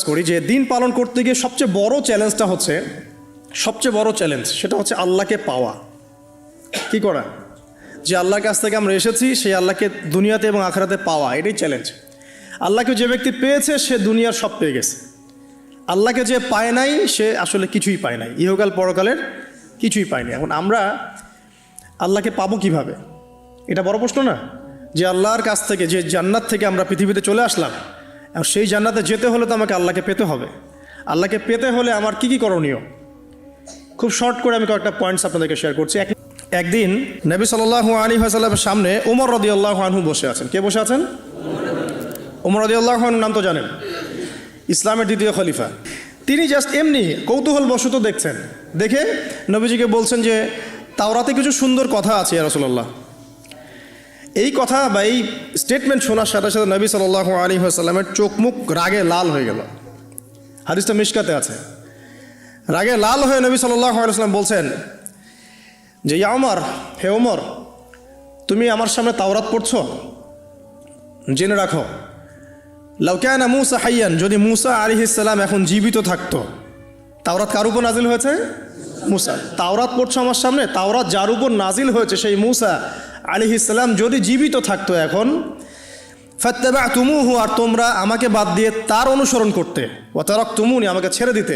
করি যে দিন পালন করতে গিয়ে সবচেয়ে বড় চ্যালেঞ্জটা হচ্ছে সেটা হচ্ছে আল্লাহকে পাওয়া। কি করা? যে আল্লাহর কাছ থেকে আমরা এসেছি সেই আল্লাহকে দুনিয়াতে এবং আখিরাতে পাওয়া, এটাই চ্যালেঞ্জ। আল্লাহকে যে ব্যক্তি পেয়েছে সে দুনিয়ার সব পেয়ে গেছে। আল্লাহকে যে পায় নাই সে আসলে কিছুই পায় নাই, ইহকাল পরকালের কিছুই পায়নি। এখন আমরা আল্লাহকে পাবো কিভাবে? এটা বড় প্রশ্ন না? যে আল্লাহর কাছ থেকে, যে জান্নাত থেকে আমরা পৃথিবীতে চলে আসলাম, আর সেই জান্নাতে যেতে হলে তো আমাকে আল্লাহকে পেতে হবে। আল্লাহকে পেতে হলে আমার কি কি করণীয়? খুব শর্ট করে আমি কয়েকটা পয়েন্টস আপনাদেরকে শেয়ার করছি। একদিন নবী সাল্লাল্লাহু আলাইহি ওয়াসাল্লামের সামনে ওমর রাদিয়াল্লাহু আনহু বসে আছেন। কে বসে আছেন? ওমর রাদিয়াল্লাহু আনহুর নাম তো জানেন, ইসলামের দ্বিতীয় খলিফা। তিনি জাস্ট এমনি কৌতূহলবশত দেখছেন, দেখে নবীজিকে বলছেন যে তাওরাতে কিছু সুন্দর কথা আছে ইয়া রাসূলুল্লাহ। এই কথা বা এই স্টেটমেন্ট শোনার সাথে সাথে নবী সাল্লাল্লাহু আলাইহি ওয়াসাল্লামের চোখ মুখ রাগে লাল হয়ে গেল। হাদিসটা মিশকাতে আছে। রাগে লাল হয়ে নবী সাল্লাল্লাহু আলাইহি ওয়াসাল্লাম বলছেন যে ইয়া ওমর, হে ওমর, তুমি আমার সামনে তাওরাত পড়ছো? জেনে রাখো, লাউ কানা মূসা হাইয়ান, যদি মূসা আলাইহিস সালাম এখন জীবিত থাকতো। তাওরাত কার উপর নাজিল হয়েছে? মূসা। তাওরাত পড়ছো আমার সামনে, তাওরাত যার উপর নাজিল হয়েছে সেই মূসা আলাইহিস সালাম যদি জীবিত থাকতো এখন, ফাত্তাবা'তুমুহু, আর তোমরা আমাকে বাদ দিয়ে তার অনুসরণ করতে, ওয়া তারাকতুমুনি, আমাকে ছেড়ে দিতে,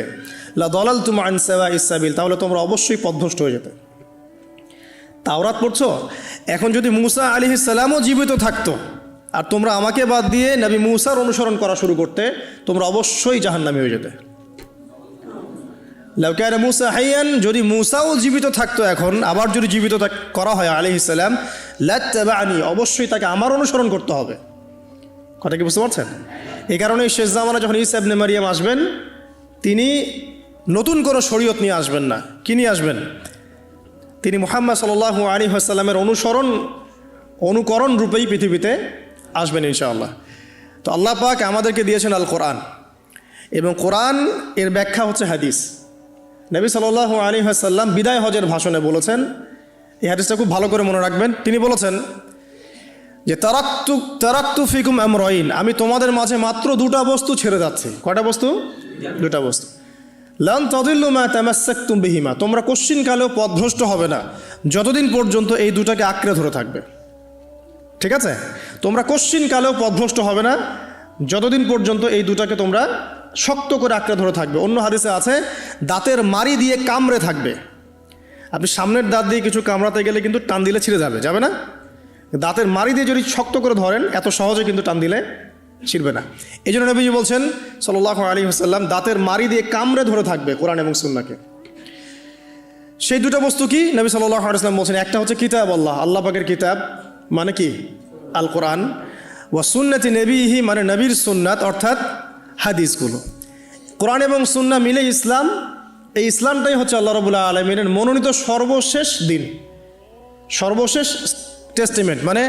লা দালালতুম আন সাওয়াইস সাবিল, তাহলে তোমরা অবশ্যই পথভ্রষ্ট হয়ে যেতে। তাওরাত পড়ছো, এখন যদি মূসা আলাইহিস সালামও জীবিত থাকতো আর তোমরা আমাকে বাদ দিয়ে নবী মূসার অনুসরণ করা শুরু করতে, তোমরা অবশ্যই জাহান্নামী হয়ে যেতে। লাউ কানা মূসা হাইয়ান, যদি মূসাও জীবিত থাকতো এখন, আবার যদি জীবিত করা হয় আলাইহিস সালাম, লাত্তাবা'নি, অবশ্যই তাকে আমার অনুসরণ করতে হবে। কথা কি বুঝতে পারছেন? এই কারণেই শেষ জামানা যখন ঈসা ইবনে মারিয়াম আসবেন, তিনি নতুন কোনো শরীয়ত নিয়ে আসবেন না। কি নিয়ে আসবেন? তিনি মুহাম্মদ সাল্লাল্লাহু আলাইহি ওয়াসাল্লামের অনুকরণ রূপেই পৃথিবীতে আসবেন ইনশাআল্লাহ। তো আল্লাহ পাক আমাদেরকে দিয়েছেন আল কোরআন, এবং কোরআন এর ব্যাখ্যা হচ্ছে হাদিস। নবী সাল্লাল্লাহু আলাইহি ওয়াসাল্লাম বিদায় হজের ভাষণে বলেছেন, এই হাদিসটা খুব ভালো করে মনে রাখবেন। তিনি বলেছেন যে তারাক্তু ফিকুম আমরাইন, আমি তোমাদের মাঝে মাত্র দুটা বস্তু ছেড়ে যাচ্ছি। কয়টা বস্তু? দুটা বস্তু। লান তাদিল্লু মা তামাসসাকতুম বিহিমা, তোমরা কোশ্চিনকালেও পথভ্রষ্ট হবে না যতদিন পর্যন্ত এই দুটাকে আঁকড়ে ধরে থাকবে। ঠিক আছে? তোমরা কোশ্চিনকালেও পথভ্রষ্ট হবে না যতদিন পর্যন্ত এই দুটাকে তোমরা শক্ত করে আঁকড়ে ধরে থাকবে। অন্য হাদিসে আছে দাঁতের মাড়ি দিয়ে কামড়ে থাকবে। আপনি সামনের দাঁত দিয়ে কিছু কামড়াতে গেলে কিন্তু টান দিলে ছিঁড়ে যাবে না? দাঁতের মাড়ি দিয়ে যদি শক্ত করে ধরেন, এত সহজে কিন্তু টান দিলে ছিঁড়বে না। এই জন্য নবীজি বলছেন সাল্লাল্লাহু আলাইহি ওয়াসাল্লাম দাঁতের মাড়ি দিয়ে কামড়ে ধরে থাকবে কোরআন এবং সুন্নাহকে। সেই দুটো বস্তু কি? নবী সাল্লাল্লাহু আলাইহি ওয়াসাল্লাম বলছেন, একটা হচ্ছে কিতাব আল্লাহ পাকের কিতাব, মানে কি? আল কোরআন। ওয়া সুন্নতি নবীহি, মানে নবীর সুন্নাত, অর্থাৎ হাদিসগুলো। কোরআন এবং সুন্নাহ মিলে ইসলাম। এই ইসলামটাই হচ্ছে আল্লাহ রাব্বুল আলামিনের মনোনীত সর্বশেষ দিন, সর্বশেষ টেস্টিমেন্ট। মানে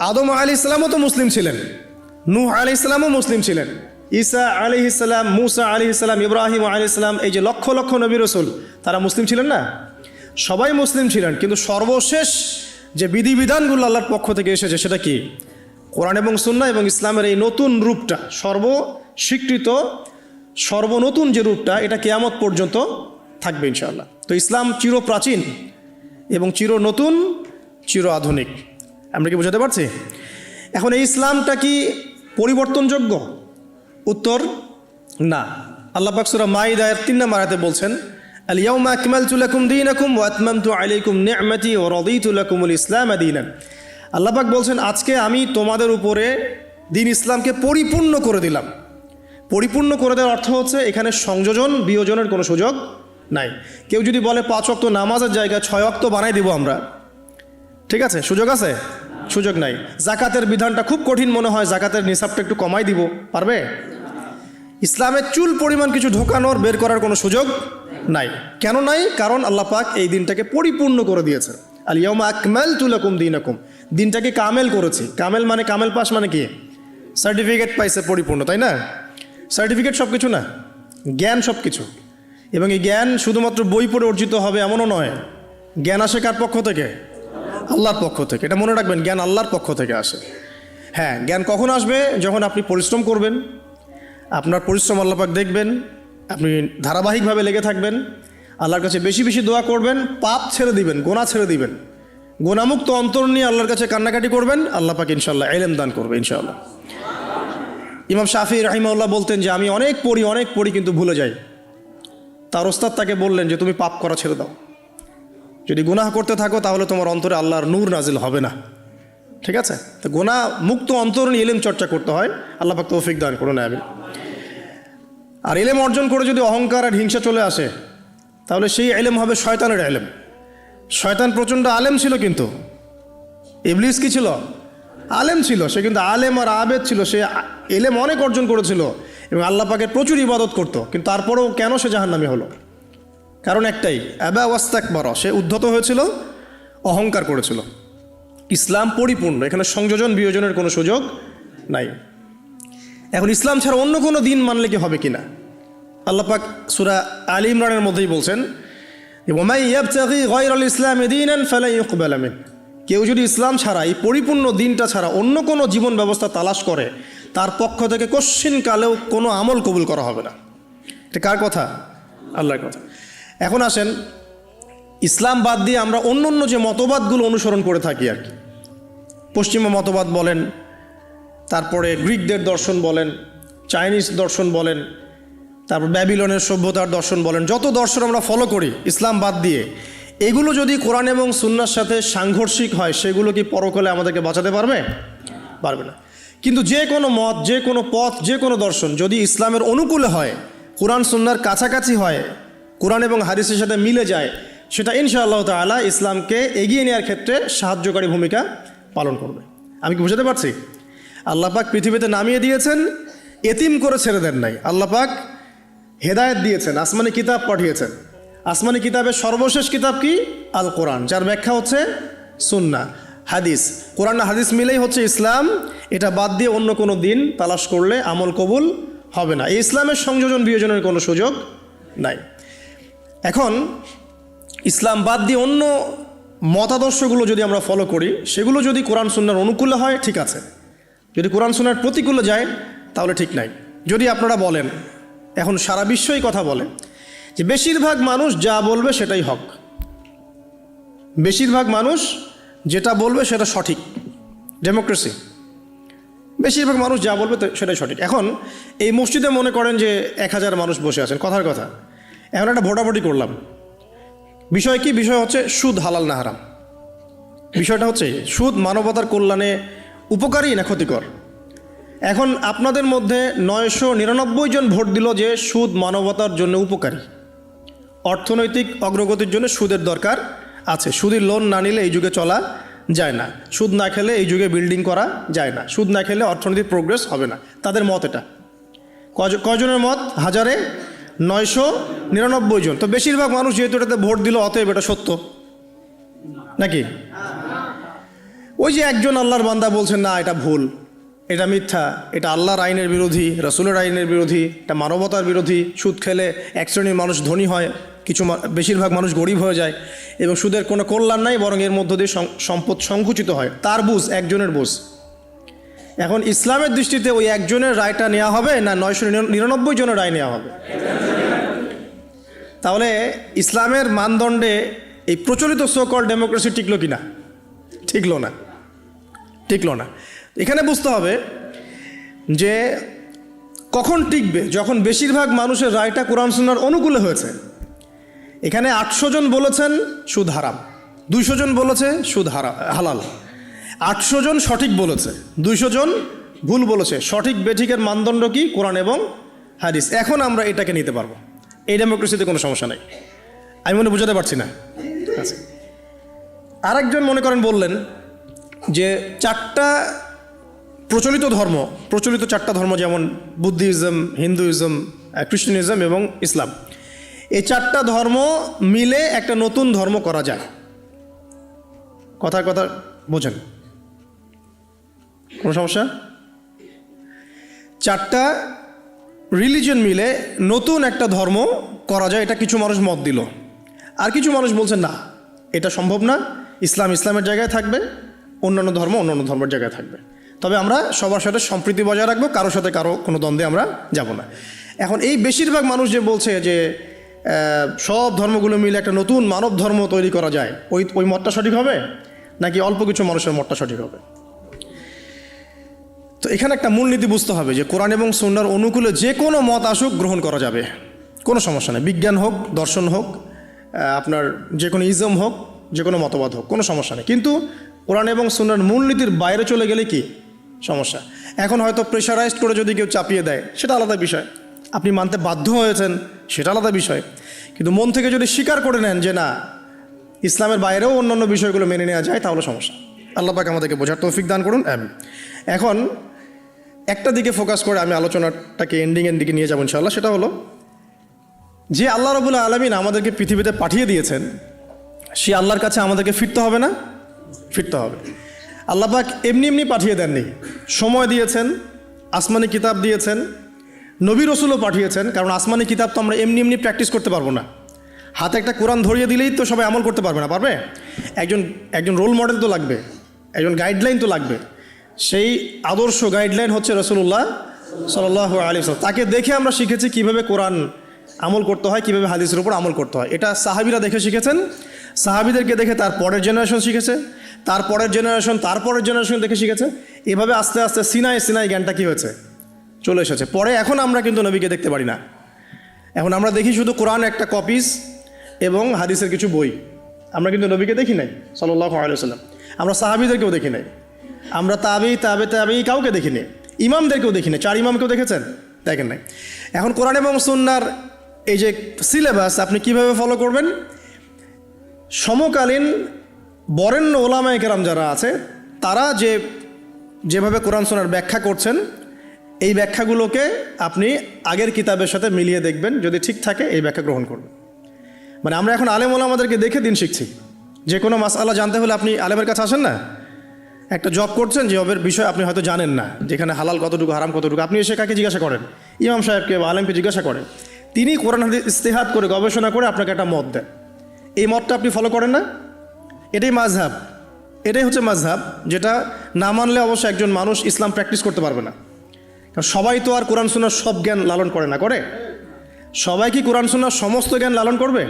আদম আলাইহিস সালামও তো মুসলিম ছিলেন, নূহ আলাইহিস সালামও মুসলিম ছিলেন, ঈসা আলাইহিস সালাম, মূসা আলাইহিস সালাম, ইব্রাহিম আলাইহিস সালাম, এই যে লক্ষ লক্ষ নবী রাসূল, তারা মুসলিম ছিলেন না? সবাই মুসলিম ছিলেন, কিন্তু সর্বশেষ যে বিধিবিধানগুলো আল্লাহর পক্ষ থেকে এসেছে সেটা কি? কোরআন এবং সুন্নাহ এবং ইসলামের এই নতুন রূপটা, সর্বস্বীকৃত সর্বনতুন যে রূপটা, এটা কিয়ামত পর্যন্ত থাকবে ইনশাআল্লাহ। তো ইসলাম চিরপ্রাচীন এবং চির নতুন, চির আধুনিক। আমরা কি বোঝাতে পারছি? এখন এই ইসলামটা কি পরিবর্তনযোগ্য? উত্তর না। আল্লাহ পাক সূরা মাইদার 3 নম্বর আয়াতে বলছেন, আল ইয়াউমা আকমালতু লাকুম দীনাকুম ওয়া আতমামতু আলাইকুম নি'মাতি ওয়া রাদিতু লাকুমুল ইসলাম দীনান। আল্লাহ পাক বলছেন, আজকে আমি তোমাদের উপরে দিন ইসলামকে পরিপূর্ণ করে দিলাম। পরিপূর্ণ করে দেওয়ার অর্থ হচ্ছে এখানে সংযোজন বিয়োজনের কোনো সুযোগ নাই। কেউ যদি বলে 5 ওয়াক্ত নামাজের জায়গায় 6 ওয়াক্ত বানাই দিব আমরা, ঠিক আছে? সুযোগ আছে? সুযোগ নাই। জাকাতের বিধানটা খুব কঠিন মনে হয়, জাকাতের নিসাবটা একটু কমাই দিব, পারবে? ইসলামের চুল পরিমাণ কিছু ঢোকানোর, বের করার কোনো সুযোগ নাই। কেন নাই? কারণ আল্লাহ পাক এই দিনটাকে পরিপূর্ণ করে দিয়েছেন। আল ইয়াউমা আকমালতু লাকুম দীনাকুম, দিনটাকে কামেল করেছি। কামেল মানে, কামেল পাস মানে কি? সার্টিফিকেট পাইছে পরিপূর্ণ, তাই না? সার্টিফিকেট সব কিছু না, জ্ঞান সব কিছু। এবং এই জ্ঞান শুধুমাত্র বই পড়ে অর্জিত হবে এমনও নয়। জ্ঞান আসে কার পক্ষ থেকে? আল্লাহর পক্ষ থেকে। এটা মনে রাখবেন, জ্ঞান আল্লাহর পক্ষ থেকে আসে। হ্যাঁ, জ্ঞান কখন আসবে? যখন আপনি পরিশ্রম করবেন, আপনার পরিশ্রম আল্লাহ পাক দেখবেন, আপনি ধারাবাহিকভাবে লেগে থাকবেন, আল্লাহর কাছে বেশি বেশি দোয়া করবেন, পাপ ছেড়ে দিবেন, গোনা ছেড়ে দিবেন, গোনামুক্ত অন্তর নিয়ে আল্লাহর কাছে কান্নাকাটি করবেন, আল্লাহ পাক ইনশাআল্লাহ ইলম দান করবে ইনশাআল্লাহ। ইমাম শাফি রাহিমাহুল্লাহ বলতেন যে আমি অনেক পড়ি কিন্তু ভুলে যাই। তার ওস্তাদ তাকে বললেন যে তুমি পাপ করা ছেড়ে দাও, যদি গুনাহ করতে থাকো তাহলে তোমার অন্তরে আল্লাহর নূর নাজিল হবে না। ঠিক আছে, তো গুনাহ মুক্ত অন্তর নিয়ে ইলম চর্চা করতে হয়। আল্লাহ পাক তৌফিক দান করুন, আমিন। আর ইলম অর্জন করে যদি অহংকার আর হিংসা চলে আসে তাহলে সেই ইলম হবে শয়তানের ইলম। শয়তান প্রচণ্ড আলেম ছিল, কিন্তু ইবলিস কি ছিল? আলেম ছিল। সে কিন্তু আলেম আর আবেদ ছিল, সে ইলম অনেক অর্জন করেছিল এবং আল্লাহ পাকের প্রচুর ইবাদত করত, কিন্তু তারপরেও কেন সে জাহান্নামী হলো? কারণ একটাই, আবা ওয়াস্তাকবার, সে উদ্ধত হয়েছিল, অহংকার করেছিল। ইসলাম পরিপূর্ণ, এখানে সংযোজন বিয়োজনের কোনো সুযোগ নাই। এখন ইসলাম ছাড়া অন্য কোনো দিন মানলে কি হবে কিনা? আল্লাহ পাক সূরা আলী ইমরানের মধ্যেই বলছেন, ওয়ামাই ইয়াবতাগি গায়রাল ইসলামি দীনান ফালা ইউকবালা মিন, কেউ যদি ইসলাম ছাড়া, এই পরিপূর্ণ দিনটা ছাড়া অন্য কোনো জীবন ব্যবস্থা তালাশ করে, তার পক্ষ থেকে কশ্চিনকালেও কোনো আমল কবুল করা হবে না। এটা কার কথা? আল্লাহর কথা। এখন আসেন, ইসলাম বাদ দিয়ে আমরা অন্য অন্য যে মতবাদগুলো অনুসরণ করে থাকি আর কি, পশ্চিমা মতবাদ বলেন, তারপরে গ্রিকদের দর্শন বলেন, চাইনিজ দর্শন বলেন, তারপর ব্যাবিলনের সভ্যতার দর্শন বলেন, যত দর্শন আমরা ফলো করি ইসলাম বাদ দিয়ে, এগুলো যদি কোরআন এবং সুন্নাহর সাথে সাংঘর্ষিক হয়, সেগুলো কি পরকালে আমাদেরকে বাঁচাতে পারবে? পারবে না। কিন্তু যে কোনো মত, যে কোনো পথ, যে কোনো দর্শন যদি ইসলামের অনুকূলে হয়, কোরআন সুন্নাহর কাছাকাছি হয়, কোরআন এবং হাদিসের সাথে মিলে যায়, সেটা ইনশাআল্লাহ তাআলা ইসলামকে এগিয়ে নেওয়ার ক্ষেত্রে সাহায্যকারী ভূমিকা পালন করবে। আমি কি বুঝাতে পারছি? আল্লাহ পাক পৃথিবীতে নামিয়ে দিয়েছেন, এতিম করে ছেড়ে দেন নাই। আল্লাহ পাক হেদায়েত দিয়েছেন, আসমানি কিতাব পাঠিয়েছেন। আসমানি কিতাবের সর্বশেষ কিতাব কি? আল কোরআন, যার ব্যাখ্যা হচ্ছে সুন্নাহ, হাদিস। কোরআন আর হাদিস মিলেই হচ্ছে ইসলাম। এটা বাদ দিয়ে অন্য কোনো দিন তালাশ করলে আমল কবুল হবে না। এই ইসলামের সংযোজন বিয়োজনের কোনো সুযোগ নাই। এখন ইসলাম বাদ দিয়ে অন্য মতাদর্শগুলো যদি আমরা ফলো করি, সেগুলো যদি কোরআন সুন্নাহর অনুকূলে হয় ঠিক আছে, যদি কোরআন সুন্নাহর প্রতিকূলে যায় তাহলে ঠিক নাই। যদি আপনারা বলেন, এখন সারা বিশ্বই কথা বলে যে বেশিরভাগ মানুষ যা বলবে সেটাই হক, বেশিরভাগ মানুষ যেটা বলবে সেটা সঠিক, ডেমোক্রেসি, বেশিরভাগ মানুষ যা বলবে সেটাই সঠিক। এখন এই মসজিদে মনে করেন যে 1000 মানুষ বসে আছেন, কথার কথা, এখন একটা ভোটাভুটি করলাম, বিষয় কি? বিষয় হচ্ছে সুদ হালাল না হারাম। বিষয়টা হচ্ছে সুদ মানবতার কল্যাণে উপকারী না ক্ষতিকর। এখন আপনাদের মধ্যে 999 জন ভোট দিল যে সুদ মানবতার জন্য উপকারী, অর্থনৈতিক অগ্রগতির জন্য সুদের দরকার আছে, সুদের লোন না নিলে এই যুগে চলা যায় না, সুদ না খেলে এই যুগে বিল্ডিং করা যায় না, সুদ না খেলে অর্থনৈতিক প্রোগ্রেস হবে না। তাদের মত এটা। কয়জনের মত? 999 জন। তো বেশিরভাগ মানুষ যেহেতু এটাতে ভোট দিল, অতএব এটা সত্য নাকি? ওই যে একজন আল্লাহর বান্দা বলছেন না এটা ভুল, এটা মিথ্যা, এটা আল্লাহর আইনের বিরোধী, রাসূলের আইনের বিরোধী, এটা মানবতার বিরোধী, সুদ খেলে এক শ্রেণীর মানুষ ধনী হয়, বেশিরভাগ মানুষ গরিব হয়ে যায় এবং সুদের কোনো কল্যাণ নাই, বরং এর মধ্য দিয়ে সম্পদ সংকুচিত হয়। তার বুঝ, একজনের বুঝ। এখন ইসলামের দৃষ্টিতে ওই একজনের রায়টা নেওয়া হবে না 999 জনের রায় নেওয়া হবে? তাহলে ইসলামের মানদণ্ডে এই প্রচলিত সো-কল্ড ডেমোক্রেসি টিকলো কি না? টিকলো না। এখানে বুঝতে হবে যে কখন টিকবে, যখন বেশিরভাগ মানুষের রায়টা কোরআন সুন্নাহর অনুকূলে হয়েছে। এখানে 800 জন বলেছেন সুদ হারাম, 200 জন বলেছে সুদ হালাল, 800 জন সঠিক বলেছে, 200 জন ভুল বলেছে। সঠিক বেঠিকের মানদণ্ড কি? কোরআন এবং হাদিস। এখন আমরা এটাকে নিতে পারবো, এই ডেমোক্রেসিতে কোনো সমস্যা নাই। আমি মনে বুঝাতে পারছি না? আচ্ছা, আরেকজন মনে করেন বললেন যে 4টা প্রচলিত 4টা ধর্ম, যেমন বুদ্ধিজম, হিন্দুইজম, খ্রিস্টানিজম এবং ইসলাম, এই 4টা ধর্ম মিলে একটা নতুন ধর্ম করা যায়। কথার কথা বোঝেন? কোনো সমস্যা? 4টা রিলিজন মিলে নতুন একটা ধর্ম করা যায়, এটা কিছু মানুষ মত দিল। আর কিছু মানুষ বলছেন না, এটা সম্ভব না, ইসলামের জায়গায় থাকবে, অন্যান্য ধর্মের জায়গায় থাকবে। তবে আমরা সবার সাথে সম্প্রীতি বজায় রাখবো, কারোর সাথে কারো কোনো দ্বন্দ্বে আমরা যাব না। এখন এই বেশিরভাগ মানুষ যে বলছে যে সব ধর্মগুলো মিলে একটা নতুন মানব ধর্ম তৈরি করা যায়, ওই মতটা সঠিক হবে নাকি অল্প কিছু মানুষের মতটা সঠিক হবে? তো এখানে একটা মূলনীতি বুঝতে হবে যে কোরআন এবং সুন্নাহর অনুকূলে যে কোনো মত আসুক গ্রহণ করা যাবে, কোনো সমস্যা নেই। বিজ্ঞান হোক, দর্শন হোক, আপনার যে কোনো ইজম হোক, যে কোনো মতবাদ হোক, কোনো সমস্যা নেই। কিন্তু কোরআন এবং সুন্নাহর মূলনীতির বাইরে চলে গেলে কি সমস্যা? এখন হয়তো প্রেশারাইজড করে যদি কেউ চাপিয়ে দেয় সেটা আলাদা বিষয়, আপনি মানতে বাধ্য হয়েছেন সেটা আলাদা বিষয়। কিন্তু মন থেকে যদি স্বীকার করে নেন যে না, ইসলামের বাইরেও অন্যান্য বিষয়গুলো মেনে নেওয়া যায়, তাহলে সমস্যা। আল্লাহ পাক আমাদেরকে বোঝার তৌফিক দান করুন, আমিন। এখন একটা দিকে ফোকাস করে আমি আলোচনাটাকে এন্ডিংয়ের দিকে নিয়ে যাবো ইনশাআল্লাহ। সেটা হলো যে আল্লাহ রাব্বুল আলামিন আমাদেরকে পৃথিবীতে পাঠিয়ে দিয়েছেন, সে আল্লাহর কাছে আমাদেরকে ফিরতে হবে না? ফিরতে হবে। আল্লাহ পাক এমনি এমনি পাঠিয়ে দেননি, সময় দিয়েছেন, আসমানি কিতাব দিয়েছেন, নবী রসুলও পাঠিয়েছেন। কারণ আসমানি কিতাব তো আমরা এমনি এমনি প্র্যাকটিস করতে পারবো না। হাতে একটা কোরআন ধরিয়ে দিলেই তো সবাই আমল করতে পারবে না, পারবে? একজন রোল মডেল তো লাগবে, একজন গাইডলাইন তো লাগবে। সেই আদর্শ গাইডলাইন হচ্ছে রাসূলুল্লাহ সাল্লাল্লাহু আলাইহি ওয়াসাল্লাম। তাকে দেখে আমরা শিখেছি কিভাবে কোরআন আমল করতে হয়, কিভাবে হাদিসের উপর আমল করতে হয়। এটা সাহাবীরা দেখে শিখেছেন, সাহাবীদেরকে দেখে তার পরের জেনারেশন শিখেছে, তার পরের জেনারেশন দেখে শিখেছে। এভাবে আস্তে আস্তে সিনাই জ্ঞানটা কী হয়েছে, চলে এসেছে। পরে এখন আমরা কিন্তু নবীকে দেখতে পারি না, এখন আমরা দেখি শুধু কোরআন একটা কপিস এবং হাদিসের কিছু বই। আমরা কিন্তু নবীকে দেখি নাই সাল্লাল্লাহু আলাইহি ওয়াসাল্লাম, আমরা সাহাবীদেরকেও দেখি নাই, আমরা তাবে কাউকে দেখি নাই, ইমামদেরকেও দেখি নাই। 4 ইমামকেও দেখেছেন? দেখেন নাই। এখন কোরআন এবং সুন্নাহর এই যে সিলেবাস আপনি কিভাবে ফলো করবেন? সমকালীন বরেণ্য ওলামায়ে কেরাম যারা আছে তারা যেভাবে কোরআন সুন্নাহর ব্যাখ্যা করছেন, এই ব্যাখ্যাগুলোকে আপনি আগের কিতাবের সাথে মিলিয়ে দেখবেন, যদি ঠিক থাকে এই ব্যাখ্যা গ্রহণ করবেন। মানে আমরা এখন আলেম ওলামাদেরকে দেখে দিন শিখছি। যে কোনো মাসআলা জানতে হলে আপনি আলেমের কাছে আসেন না? একটা জব করছেন, জবের বিষয় আপনি হয়তো জানেন না, যেখানে হালাল কতটুকু হারাম কতটুকু, আপনি এসে কাকে জিজ্ঞাসা করেন? ইমাম সাহেবকে বা আলেমকে জিজ্ঞাসা করেন। তিনি কোরআন হাদিস ইস্তেহাদ করে গবেষণা করে আপনাকে একটা মত দেন। এই মতটা আপনি ফলো করেন না? এটাই মাযহাব, এটাই হচ্ছে মাযহাব, যেটা না মানলে অবশ্য একজন মানুষ ইসলাম প্র্যাকটিস করতে পারবে না। কারণ সবাই তো আর কোরআন সুন্নাহর সব জ্ঞান লালন করে না, করে? সবাই কি কোরআন সুন্নাহর সমস্ত জ্ঞান লালন করবে?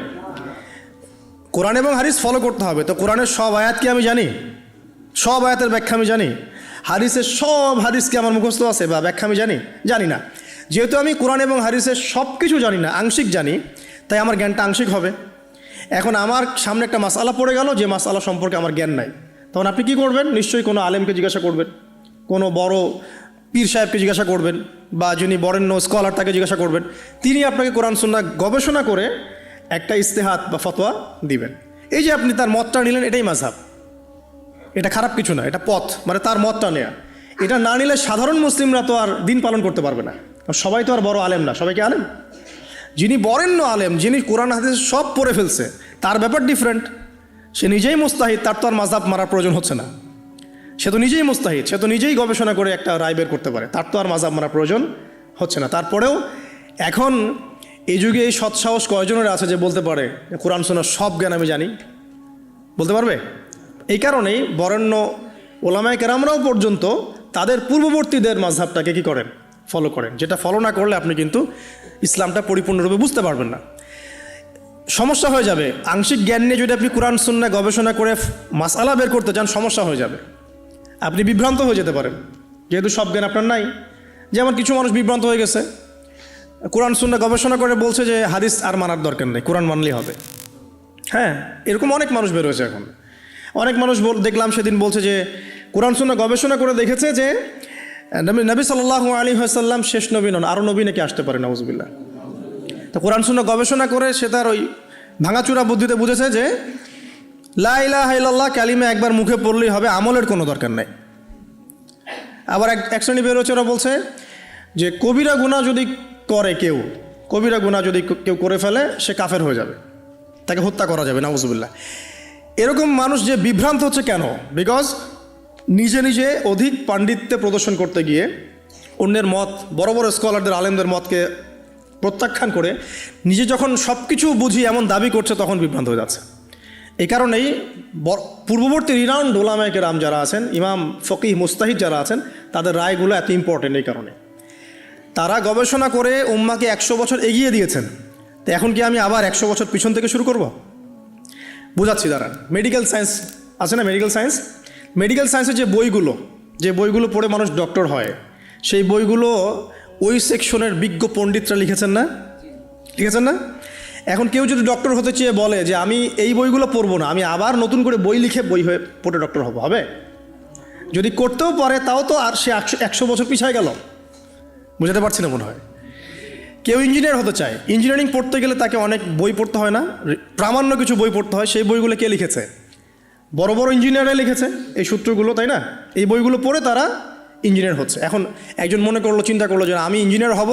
কোরআন এবং হাদিস ফলো করতে হবে। তো কোরআনের সব আয়াত কি আমি জানি? সব আয়াতের ব্যাখ্যা আমি জানি? হাদিসের সব হাদিস কি আমার মুখস্থ আছে বা ব্যাখ্যা আমি জানি না। যেহেতু আমি কোরআন এবং হাদিসের সব কিছু জানি না, আংশিক জানি, তাই আমার জ্ঞানটা আংশিক হবে। এখন আমার সামনে একটা মাসআলা পড়ে গেল, যে মাসআলা সম্পর্কে আমার জ্ঞান নাই, তখন আপনি কি করবেন? নিশ্চয়ই কোনো আলেমকে জিজ্ঞাসা করবেন, কোনো বড় পীর সাহেবকে জিজ্ঞাসা করবেন, বা যিনি বরেণ্য স্কলার তাকে জিজ্ঞাসা করবেন। তিনি আপনাকে কোরআন সুন্নাহ গবেষণা করে একটা ইস্তেহাদ বা ফতোয়া দিবেন। এই যে আপনি তার মতটা নিলেন, এটাই মাযহাব, এটা খারাপ কিছু না, এটা পথ, মানে তার মতটা নেয়া। এটা না নিলে সাধারণ মুসলিমরা তো আর দিন পালন করতে পারবে না। সবাই তো আর বড় আলেম না, সবাই কি আলেম? যিনি বরেণ্য আলেম, যিনি কোরআন হাদিস সব পড়ে ফেলছে, তার ব্যাপার ডিফারেন্ট। সে নিজেই মুস্তাহিদ, তার তো আর মাযহাব মারার প্রয়োজন হচ্ছে না। সে তো নিজেই মুস্তাহিদ, সে তো নিজেই গবেষণা করে একটা রায় বের করতে পারে, তার তো আর মাযহাব মারার প্রয়োজন হচ্ছে না। তারপরেও এখন এই যুগে এই সৎসাহস কয়জনের আছে যে বলতে পারে কোরআন সুন্নাহর সব জ্ঞান আমি জানি? বলতে পারবে? এই কারণেই বরেণ্য ওলামায়ে কেরামরাও পর্যন্ত তাদের পূর্ববর্তীদের মাযহাবটাকে কি করেন? ফলো করেন। যেটা ফলো না করলে আপনি কিন্তু ইসলামটা পরিপূর্ণরূপে বুঝতে পারবেন না, সমস্যা হয়ে যাবে। আংশিক জ্ঞান নিয়ে যদি আপনি কোরআন সুন্নাহ গবেষণা করে মাসআলা বের করতে চান, সমস্যা হয়ে যাবে, আপনি বিভ্রান্ত হয়ে যেতে পারেন, যেহেতু সব জ্ঞান আপনার নাই। যেমন কিছু মানুষ বিভ্রান্ত হয়ে গেছে, কোরআন সুন্নাহ গবেষণা করে বলছে যে হাদিস আর মানার দরকার নেই, কোরআন মানলেই হবে। হ্যাঁ, এরকম অনেক মানুষ বের হয়েছে এখন। অনেক মানুষ দেখলাম সেদিন বলছে যে কোরআন সুন্নাহ গবেষণা করে দেখেছে যে নবী সাল্লাল্লাহু আলাইহি ওয়াসাল্লাম শেষ নবী নন, আরও নবী নাকি আসতে পারে, নাউজুবিল্লাহ। তো কোরআন সুন্নাহ গবেষণা করে সে তার ওই ভাঙাচুরা বুদ্ধিতে বুঝেছে যে লা ইলাহা ইল্লাল্লাহ কালিমা একবার মুখে পড়লেই হবে, আমলের কোনো দরকার নেই। আবার এক শ্রেণী বেরোচ্ছে, ওরা বলছে যে কবিরা গুনাহ যদি করে কেউ, কবিরা গুনাহ যদি কেউ করে ফেলে, সে কাফের হয়ে যাবে, তাকে হত্যা করা যাবে, নাউজুবিল্লাহ। এরকম মানুষ যে বিভ্রান্ত হচ্ছে কেন? বিকজ নিজে নিজে অধিক পাণ্ডিত্যে প্রদর্শন করতে গিয়ে অন্যের মত, বড় বড় স্কলারদের আলেমদের মতকে প্রত্যাখ্যান করে নিজে যখন সব কিছু বুঝি এমন দাবি করছে, তখন বিভ্রান্ত হয়ে যাচ্ছে। এই কারণেই পূর্ববর্তী রিনাউন্ড উলামায়ে কেরাম যারা আছেন, ইমাম ফকিহ মুস্তাহিদ যারা আছেন, তাদের রায়গুলো এত ইম্পর্টেন্ট এই কারণে। তারা গবেষণা করে উম্মাকে 100 বছর এগিয়ে দিয়েছেন। তো এখন কি আমি আবার 100 বছর পিছন থেকে শুরু করব? বোঝাচ্ছি দাঁড়ান। মেডিকেল সায়েন্স আছে না, মেডিকেল সায়েন্স, মেডিকেল সায়েন্সের যে বইগুলো পড়ে মানুষ ডক্টর হয়, সেই বইগুলো ওই সেকশনের বিজ্ঞ পণ্ডিতরা লিখেছেন না? এখন কেউ যদি ডক্টর হতে চেয়ে বলে যে আমি এই বইগুলো পড়বো না, আমি আবার নতুন করে বই লিখে বই হয়ে পড়ে ডক্টর হবে? যদি করতেও পারে তাও তো আর সে 100 বছর পিছায় গেল। বুঝাতে পারছি না মনে হয়। কেউ ইঞ্জিনিয়ার হতে চায়, ইঞ্জিনিয়ারিং পড়তে গেলে তাকে অনেক বই পড়তে হয় না, প্রামাণ্য কিছু বই পড়তে হয়। সেই বইগুলো কে লিখেছে? বড় বড় ইঞ্জিনিয়াররাই লিখেছে এই সূত্রগুলো, তাই না? এই বইগুলো পড়ে তারা ইঞ্জিনিয়ার হচ্ছে। এখন একজন চিন্তা করলো যে আমি ইঞ্জিনিয়ার হব,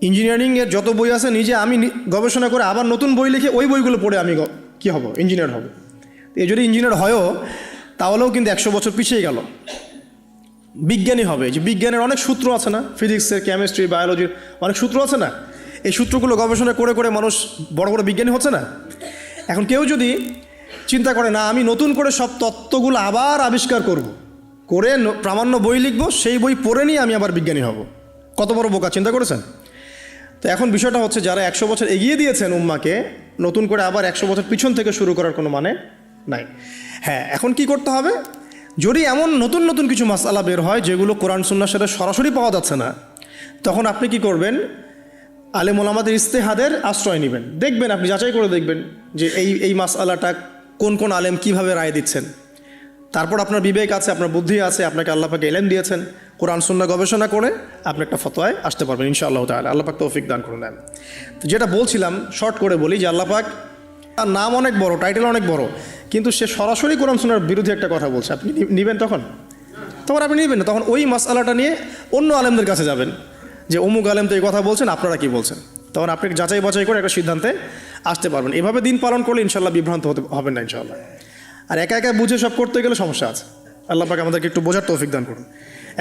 ইঞ্জিনিয়ারিংয়ের যত বই আছে নিজে আমি গবেষণা করে আবার নতুন বই লিখে ওই বইগুলো পড়ে আমি কি হব? ইঞ্জিনিয়ার হব। এই যদি ইঞ্জিনিয়ার হয়ও তাহলেও কিন্তু 100 বছর পিছিয়ে গেল। বিজ্ঞানী হবে, যে বিজ্ঞানের অনেক সূত্র আছে না, ফিজিক্সের, কেমিস্ট্রি, বায়োলজির অনেক সূত্র আছে না, এই সূত্রগুলো গবেষণা করে করে মানুষ বড় বড় বিজ্ঞানী হচ্ছে না। এখন কেউ যদি চিন্তা করে না আমি নতুন করে সব তত্ত্বগুলো আবার আবিষ্কার করে প্রামাণ্য বই লিখবো, সেই বই পড়ে নিয়ে আমি আবার বিজ্ঞানী হব, কত বড় বোকা, চিন্তা করেছেন? তো এখন বিষয়টা হচ্ছে যারা 100 বছর এগিয়ে দিয়েছেন উম্মাকে, নতুন করে আবার 100 বছর পিছন থেকে শুরু করার কোনো মানে নাই। হ্যাঁ, এখন কি করতে হবে? যদি এমন নতুন নতুন কিছু মাসআলা বের হয় যেগুলো কোরআন সুন্নাহর সাথে সরাসরি পাওয়া যাচ্ছে না, তখন আপনি কি করবেন? আলেম ওলামাদের ইজতিহাদের আশ্রয় নেবেন। দেখবেন, আপনি যাচাই করে দেখবেন যে এই মাসআলাটা কোন কোন আলেম কিভাবে রায় দিচ্ছেন। তারপর আপনার বিবেক আছে, আপনার বুদ্ধি আছে, আপনাকে আল্লাহ পাক ইলম দিয়েছেন, কোরআন সুন্নাহ গবেষণা করে আপনি একটা ফতোয়ায় আসতে পারবেন ইনশাআল্লাহ তাআলা। আল্লাহ পাক তৌফিক দান করুন। তো যেটা বলছিলাম, শর্ট করে বলি যে আল্লাহ পাক, তার নাম অনেক বড়, টাইটেল অনেক বড়, কিন্তু সে সরাসরি কোরআন সুন্নাহর বিরুদ্ধে একটা কথা বলছে, আপনি নেবেন? তখন আপনি নেবেন না, তখন ওই মাসআলাটা নিয়ে অন্য আলেমদের কাছে যাবেন যে অমুক আলেম তো এই কথা বলছেন, আপনারা কি বলছেন। তখন আপনি যাচাই বাছাই করে একটা সিদ্ধান্তে আসতে পারবেন। এভাবে দিন পালন করলে ইনশাআল্লাহ বিভ্রান্ত হবেন না ইনশাআল্লাহ। আর একা একা বুঝে সব করতে গেলে সমস্যা আছে। আল্লাহ পাক আমাদেরকে একটু বোঝার তৌফিক দান করুন।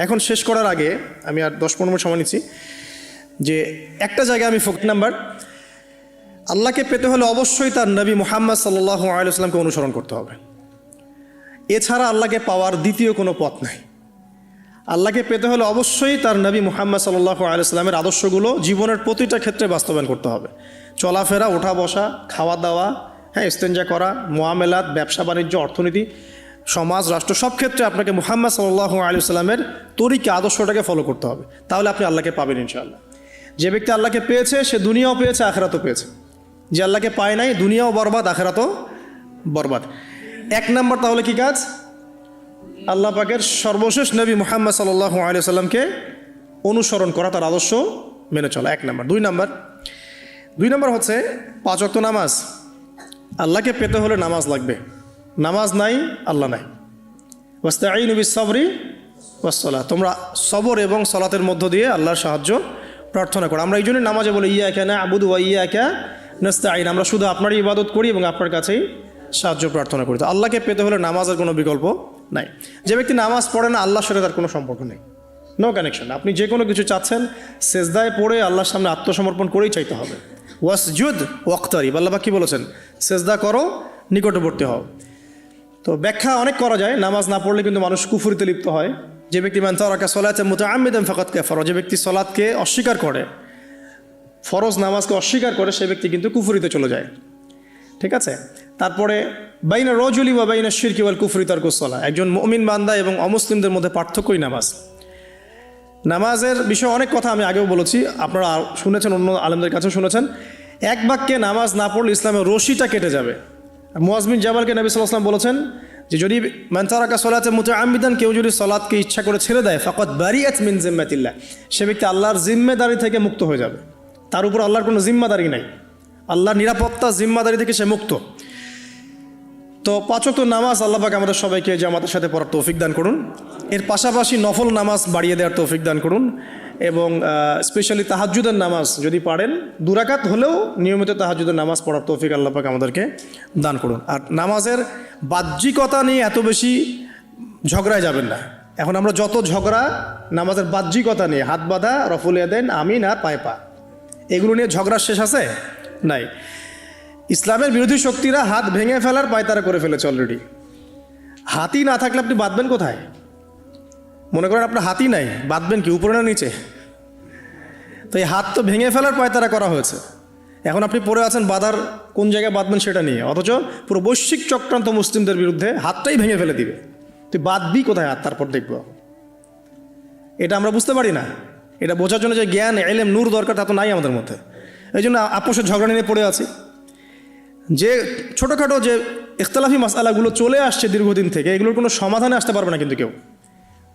এখন শেষ করার আগে আমি আর 10-15 মিনিট সময় নিচ্ছি, যে একটা জায়গায় আমি নাম্বার, আল্লাহকে পেতে হলে অবশ্যই তার নবী মুহাম্মদ সাল্লাল্লাহু আলাইহি ওয়াসাল্লামকে অনুসরণ করতে হবে। এছাড়া আল্লাহকে পাওয়ার দ্বিতীয় কোনো পথ নাই। আল্লাহকে পেতে হলে অবশ্যই তার নবী মুহাম্মদ সাল্লাল্লাহু আলাইহি ওয়াসাল্লামের আদর্শগুলো জীবনের প্রতিটা ক্ষেত্রে বাস্তবায়ন করতে হবে। চলাফেরা, ওঠা বসা, খাওয়া দাওয়া, ইস্তেঞ্জা করা, মুআমালাত, ব্যবসা বাণিজ্য, অর্থনীতি, সমাজ, রাষ্ট্র, সব ক্ষেত্রে আপনাকে মুহাম্মদ সাল্লাল্লাহু আলাইহি ওয়াসাল্লামের তরিকা, আদর্শটাকে ফলো করতে হবে। তাহলে আপনি আল্লাহকে পাবেন ইনশাআল্লাহ। যে ব্যক্তি আল্লাহকে পেয়েছে সে দুনিয়াও পেয়েছে, আখিরাতও পেয়েছে। যে আল্লাহকে পায় নাই, দুনিয়াও বরবাদ, আখিরাতও বরবাদ। 1 নাম্বার তাহলে কি কাজ? আল্লাহ পাকের সর্বশেষ নবী মুহাম্মদ সাল্লাল্লাহু আলাইহি ওয়াসাল্লামকে অনুসরণ করা, তার আদর্শ মেনে চলা, 1 নাম্বার। 2 নাম্বার হচ্ছে 5 ওয়াক্ত নামাজ। আল্লাহকে পেতে হলে নামাজ লাগবে, নামাজ নাই আল্লাহ নাই। ওয়াস্তাঈনু বিস-সাবরি ওয়াস-সালাহ, তোমরা সবর এবং সালাতের মধ্য দিয়ে আল্লাহর সাহায্য প্রার্থনা করো। আমরা এই জন্য নামাজে বলি ইয়াকা না'বুদু ওয়া ইয়াকা নাস্তাঈন, আমরা শুধু আপনারই ইবাদত করি এবং আপনার কাছেই সাহায্য প্রার্থনা করি। তো আল্লাহকে পেতে হলে নামাজের কোনো বিকল্প নাই। যে ব্যক্তি নামাজ পড়ে না, আল্লাহর সাথে তার কোনো সম্পর্ক নেই, নো কানেকশন। আপনি যে কোনো কিছু চাচ্ছেন, সেজদায় পড়ে আল্লাহর সামনে আত্মসমর্পণ করেই চাইতে হবে। ওয়াসজুদ ওয়াক্তারিব, আল্লাহ পাক কি বলেছেন? সেজদা করো, নিকটবর্তী হও। তো ব্যাখ্যা অনেক করা যায়। নামাজ না পড়লে কিন্তু মানুষ কুফরিতে লিপ্ত হয়। যে ব্যক্তি মান তারাকা সালাতান মুতাআম্মিদান ফাকাদ কাফারা, যে ব্যক্তি সালাতকে অস্বীকার করে, ফরজ নামাজকে অস্বীকার করে, সে ব্যক্তি কিন্তু কুফরিতে চলে যায়। ঠিক আছে? তারপরে বাইনা রাজুলি ওয়া বাইনা শিরকি ওয়াল কুফরি তারকুস সালাহ, একজন মুমিন বান্দা এবং অমুসলিমদের মধ্যে পার্থক্যই নামাজ। নামাজের বিষয়ে অনেক কথা আমি আগেও বলেছি, আপনারা শুনেছেন, অন্য আলেমদের কাছেও শুনেছেন। এক বাক্যে নামাজ না পড়লে ইসলামের রশিটা কেটে যাবে। মুআয বিন জাবালকে নবী সাল্লাল্লাহু আলাইহি ওয়াসাল্লাম বলেছেন যে যদি মান তারাকা সালাতান মুতাআম্মিদান, কেউ যদি সালাতকে ইচ্ছা করে ছেড়ে দেয়, ফাকাদ বারিআত মিন জিম্মাতিল্লাহ, সে ব্যক্তি আল্লাহর জিম্মেদারি থেকে মুক্ত হয়ে যাবে। তার উপর আল্লাহর কোনো জিম্মাদারি নাই, আল্লাহর নিরাপত্তা, জিম্মাদারি থেকে সে মুক্ত। তো 5 ওয়াক্ত নামাজ আল্লাহ পাক আমাদের সবাইকে জামাতের সাথে পড়ার তৌফিক দান করুন। এর পাশাপাশি নফল নামাজ বাড়িয়ে দেওয়ার তৌফিক দান করুন, এবং স্পেশালি তাহাজ্জুদের নামাজ যদি পারেন 2 রাকাত হলেও নিয়মিত তাহাজ্জুদের নামাজ পড়ার তৌফিক আল্লাহ পাক আমাদেরকে দান করুন। আর নামাজের বাহ্যিকতা নিয়ে এত বেশি ঝগড়ায় যাবেন না। এখন আমরা যত ঝগড়া নামাজের বাহ্যিকতা নিয়ে, হাত বাঁধা, রফুল ইয়াদাইন, আমিন আর পায়ে পা, এগুলো নিয়ে ঝগড়ার শেষ আছে? নাই। ইসলামের বিরোধী শক্তিরা হাত ভেঙে ফেলার পায়তারা করে ফেলেছে অলরেডি। হাতি না থাকলে আপনি বাঁধবেন কোথায়? মনে করেন আপনার হাতি নাই, বাঁধবেন কি উপরে না নিচে? তো এই হাত তো ভেঙে ফেলার পায়তারা করা হয়েছে। এখন আপনি পড়ে আছেন বাঁধার কোন জায়গায় বাঁধবেন সেটা নিয়ে, অথচ পুরো বৈশ্বিক চক্রান্ত মুসলিমদের বিরুদ্ধে হাতটাই ভেঙে ফেলে দিবে। তুই বাঁধবি কোথায় হাত? তারপর দেখব। এটা আমরা বুঝতে পারি না। এটা বোঝার জন্য যে জ্ঞান, ইলম, নূর দরকার তা তো নাই আমাদের মধ্যে। এই জন্য আপোষের ঝগড়া নিয়ে পড়ে আছি। যে ছোটোখাটো যে ইখতলাফি মাসআলাগুলো চলে আসছে দীর্ঘদিন থেকে, এগুলোর কোনো সমাধানে আসতে পারবে না কিন্তু কেউ।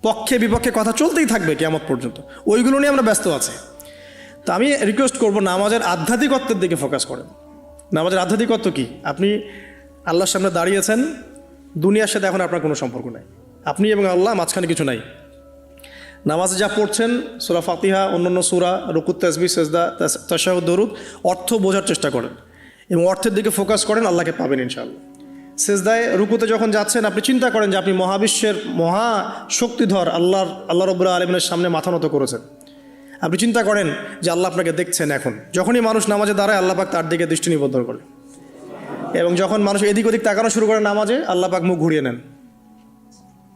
পক্ষে বিপক্ষে কথা চলতেই থাকবে কিয়ামত পর্যন্ত, ওইগুলো নিয়ে আমরা ব্যস্ত আছি। তো আমি রিকোয়েস্ট করবো নামাজের আধ্যাত্মিকত্বের দিকে ফোকাস করেন। নামাজের আধ্যাত্মিকত্ব কি? আপনি আল্লাহর সামনে দাঁড়িয়েছেন, দুনিয়ার সাথে এখন আপনার কোনো সম্পর্ক নাই, আপনি এবং আল্লাহ, মাঝখানে কিছু নাই। নামাজে যা পড়ছেন, সূরা ফাতিহা, অন্যান্য সূরা, রুকুত, তাসবিহ, সিজদা, তাশাহুদ, দরুদ, অর্থ বোঝার চেষ্টা করেন এবং অর্থের দিকে ফোকাস করেন, আল্লাহকে পাবেন ইনশাআল্লাহ। সিজদায়, রুকুতে যখন যাচ্ছেন, আপনি চিন্তা করেন যে আপনি মহাবিশ্বের মহা শক্তিধর আল্লাহ রাব্বুল আলামিনের সামনে মাথা নত করেছেন। আপনি চিন্তা করেন যে আল্লাহ আপনাকে দেখছেন। এখন যখনই মানুষ নামাজে দাঁড়ায়, আল্লাহ পাক তার দিকে দৃষ্টি নিবদ্ধ করে, এবং যখন মানুষ এদিক ওদিক তাকানো শুরু করে নামাজে, আল্লাহ পাক মুখ ঘুরিয়ে নেন।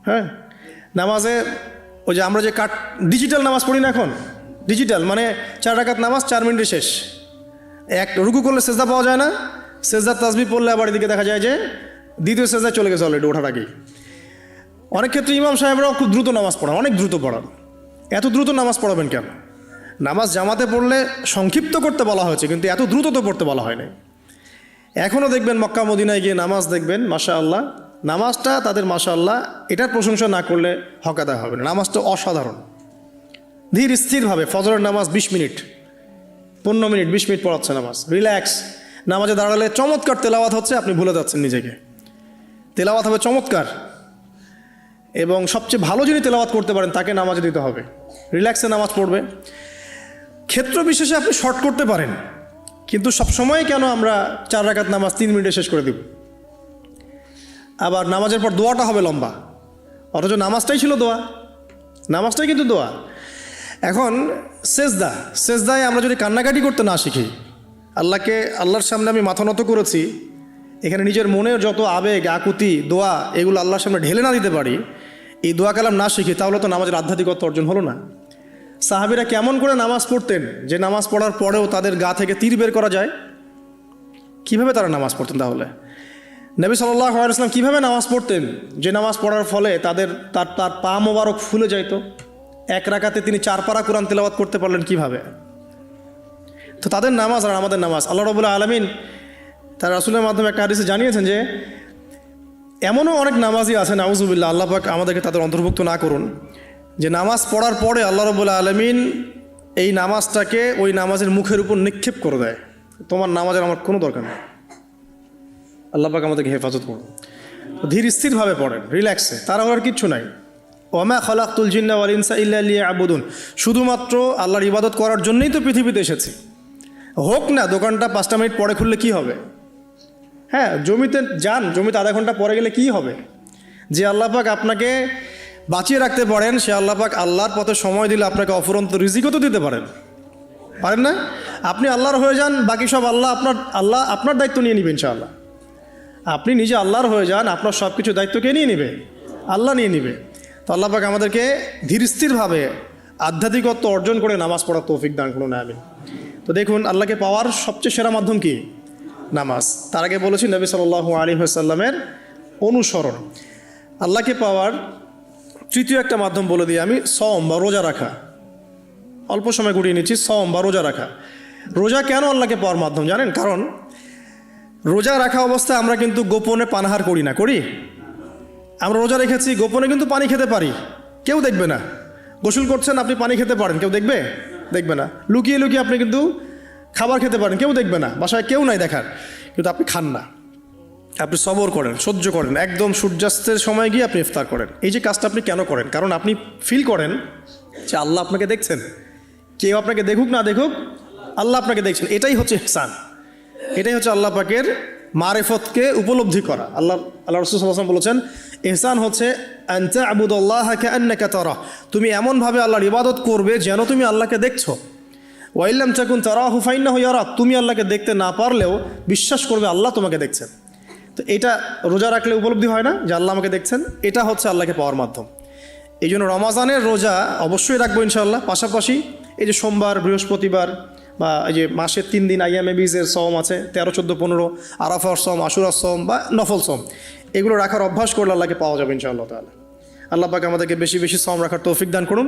হ্যাঁ, নামাজে ওই যে আমরা যে ডিজিটাল নামাজ পড়ি না এখন, ডিজিটাল মানে 4 রাকাত নামাজ 4 মিনিটে শেষ। এক রুকু করলে সেজদা পাওয়া যায় না, সেজদার তাসবিহ পড়লে আবার এদিকে দেখা যায় যে দ্বিতীয় সেজদায় চলে গেছে অলরেডি ওঠার আগেই। অনেক ক্ষেত্রে ইমাম সাহেবরাও খুব দ্রুত নামাজ পড়ান, অনেক দ্রুত পড়ান। এত দ্রুত নামাজ পড়াবেন কেন? নামাজ জামাতে পড়লে সংক্ষিপ্ত করতে বলা হয়েছে, কিন্তু এত দ্রুত তো পড়তে বলা হয় নাই। এখনও দেখবেন মক্কা মদিনায় গিয়ে নামাজ দেখবেন, মাশাআল্লাহ, নামাজটা তাদের মাশাআল্লাহ এটার প্রশংসা না করলে হক আদায় হবে না। নামাজটা অসাধারণ, ধীর স্থিরভাবে ফজরের নামাজ 20 মিনিট, 15 মিনিট, 20 মিনিট পড়াচ্ছে নামাজ, রিল্যাক্স। নামাজে দাঁড়ালে চমৎকার তেলাওয়াত হচ্ছে, আপনি ভুলে যাচ্ছেন নিজেকে। তেলাওয়াত হবে চমৎকার, এবং সবচেয়ে ভালো যিনি তেলাওয়াত করতে পারেন তাকে নামাজে দিতে হবে। রিল্যাক্সে নামাজ পড়বে। ক্ষেত্র বিশেষে আপনি শর্ট করতে পারেন, কিন্তু সবসময় কেন আমরা 4 রাকাত নামাজ 3 মিনিটে শেষ করে দেব? আবার নামাজের পর দোয়াটা হবে লম্বা, অথচ নামাজটাই ছিল দোয়া, নামাজটাই কিন্তু দোয়া। এখন সেজদায় আমরা যদি কান্নাকাটি করতে না শিখি, আল্লাহর সামনে আমি মাথা নত করেছি, এখানে নিজের মনের যত আবেগ, আকুতি, দোয়া, এগুলো আল্লাহর সামনে ঢেলে না দিতে পারি, এই দোয়া কালাম না শিখি, তাহলে তো নামাজের আধ্যাত্মিকতা অর্জন হলো না। সাহাবীরা কেমন করে নামাজ পড়তেন যে নামাজ পড়ার পরেও তাদের গা থেকে তীর বের করা যায়? কিভাবে তারা নামাজ পড়তেন? তাহলে নবী সাল্লাল্লাহু আলাইহি ওয়াসাল্লাম কীভাবে নামাজ পড়তেন যে নামাজ পড়ার ফলে তার পা মোবারক ফুলে যাইত? 1 রাকাতে তিনি 4 পারা কোরআন তেলাওয়াত করতে পারলেন কিভাবে? তো তাদের নামাজ আর আমাদের নামাজ, আল্লাহ রাব্বুল আলামিন তার রাসূলের মাধ্যমে একটা হাদিসে জানিয়েছেন যে এমনও অনেক নামাজি আছে, নাউযুবিল্লাহ, আল্লাহ পাক আমাদেরকে তাদের অন্তর্ভুক্ত না করুন, যে নামাজ পড়ার পরে আল্লাহ রাব্বুল আলামিন এই নামাজটাকে ওই নামাজের মুখের উপর নিক্ষেপ করে দেয়, তোমার নামাজের আমার কোনো দরকার নেই। আল্লাহ পাক আমাদেরকে হেফাজত করুন। ধীর স্থিরভাবে পড়েন, রিল্যাক্সে, তারা হওয়ার কিচ্ছু নাই। ওয়ামা খালাকতুল জিন্না ওয়াল ইনসা ইল্লা লিয়াবুদুন, শুধুমাত্র আল্লাহর ইবাদত করার জন্যই তো পৃথিবীতে এসেছি। হোক না দোকানটা 5টা মিনিট পরে খুললে কি হবে? হ্যাঁ, জমিতে যান, জমিতে আধা ঘন্টা পরে গেলে কি হবে? যে আল্লাহ পাক আপনাকে বাঁচিয়ে রাখতে পারেন, সে আল্লাহ পাক আল্লাহর পথে সময় দিলে আপনাকে অফুরন্ত রিজিকও তো দিতে পারেন না? আপনি আল্লাহর হয়ে যান, বাকি সব আল্লাহ আপনার দায়িত্ব নিয়ে নেবেন ইনশাআল্লাহ। আপনি নিজে আল্লাহর হয়ে যান, আপনার সব কিছু দায়িত্ব কে নিয়ে নেবে? আল্লাহ নিয়ে নেবে। তো আল্লাহ পাক আমাদেরকে ধীর স্থিরভাবে আধ্যাত্মিকত্ব অর্জন করে নামাজ পড়ার তৌফিক দান করুন, আমিন। তো দেখুন, আল্লাহকে পাওয়ার সবচেয়ে সেরা মাধ্যম কি? নামাজ। তার আগে বলেছি নবী সাল্লাল্লাহু আলাইহি ওয়াসাল্লামের অনুসরণ। আল্লাহকে পাওয়ার তৃতীয় একটা মাধ্যম বলে দিই আমি, সওম বা রোজা রাখা। অল্প সময় গুড়িয়ে নিচ্ছি, সওম বা রোজা রাখা। রোজা কেন আল্লাহকে পাওয়ার মাধ্যম জানেন? কারণ রোজা রাখা অবস্থায় আমরা কিন্তু গোপনে পানাহার করি না, করি? আমরা রোজা রেখেছি, গোপনে কিন্তু পানি খেতে পারি, কেউ দেখবে না। গোসল করছেন, আপনি পানি খেতে পারেন, কেউ দেখবে না। লুকিয়ে লুকিয়ে আপনি কিন্তু খাবার খেতে পারেন, কেউ দেখবে না, বাসায় কেউ নাই দেখার, কিন্তু আপনি খান না। আপনি সবর করেন, সহ্য করেন, একদম সূর্যাস্তের সময় গিয়ে আপনি ইফতার করেন। এই যে কাজটা আপনি কেন করেন? কারণ আপনি ফিল করেন যে আল্লাহ আপনাকে দেখছেন। কেউ আপনাকে দেখুক না দেখুক, আল্লাহ আপনাকে দেখছেন। এটাই হচ্ছে ইহসান, এটাই হচ্ছে আল্লাহ পাকের মারিফতকে উপলব্ধি করা। আল্লাহ রাসূল সাল্লাল্লাহু আলাইহি ওয়াসাল্লাম বলেছেন, ইহসান হচ্ছে আন তা'বুদাল্লাহা কাআন্নাকা তারা, তুমি এমনভাবে আল্লাহর ইবাদত করবে যেন তুমি আল্লাহকে দেখছো। ওয়াইল্লাম তাকুন তারাহু ফাইন্নাহু ইয়ারাক, তুমি আল্লাহকে দেখতে না পারলেও বিশ্বাস করবে আল্লাহ তোমাকে দেখছেন। তো এটা রোজা রাখলে উপলব্ধি হয় না যে আল্লাহ আমাকে দেখছেন? এটা হচ্ছে আল্লাহকে পাওয়ার মাধ্যম। এই জন্য রমাজানের রোজা অবশ্যই রাখবো ইনশাআল্লাহ। পাশাপাশি এই যে সোমবার, বৃহস্পতিবার বা এই যে মাসের 3 দিন আইয়ামে বীজের সওম আছে, 13, 14, 15, আরাফার সওম, আশুরার সওম বা নফল সওম, এগুলো রাখার অভ্যাস করলে আল্লাহকে পাওয়া যাবে ইনশাআল্লাহ তাআলা। আল্লাহ পাক আমাদেরকে বেশি বেশি সওম রাখার তৌফিক দান করুন।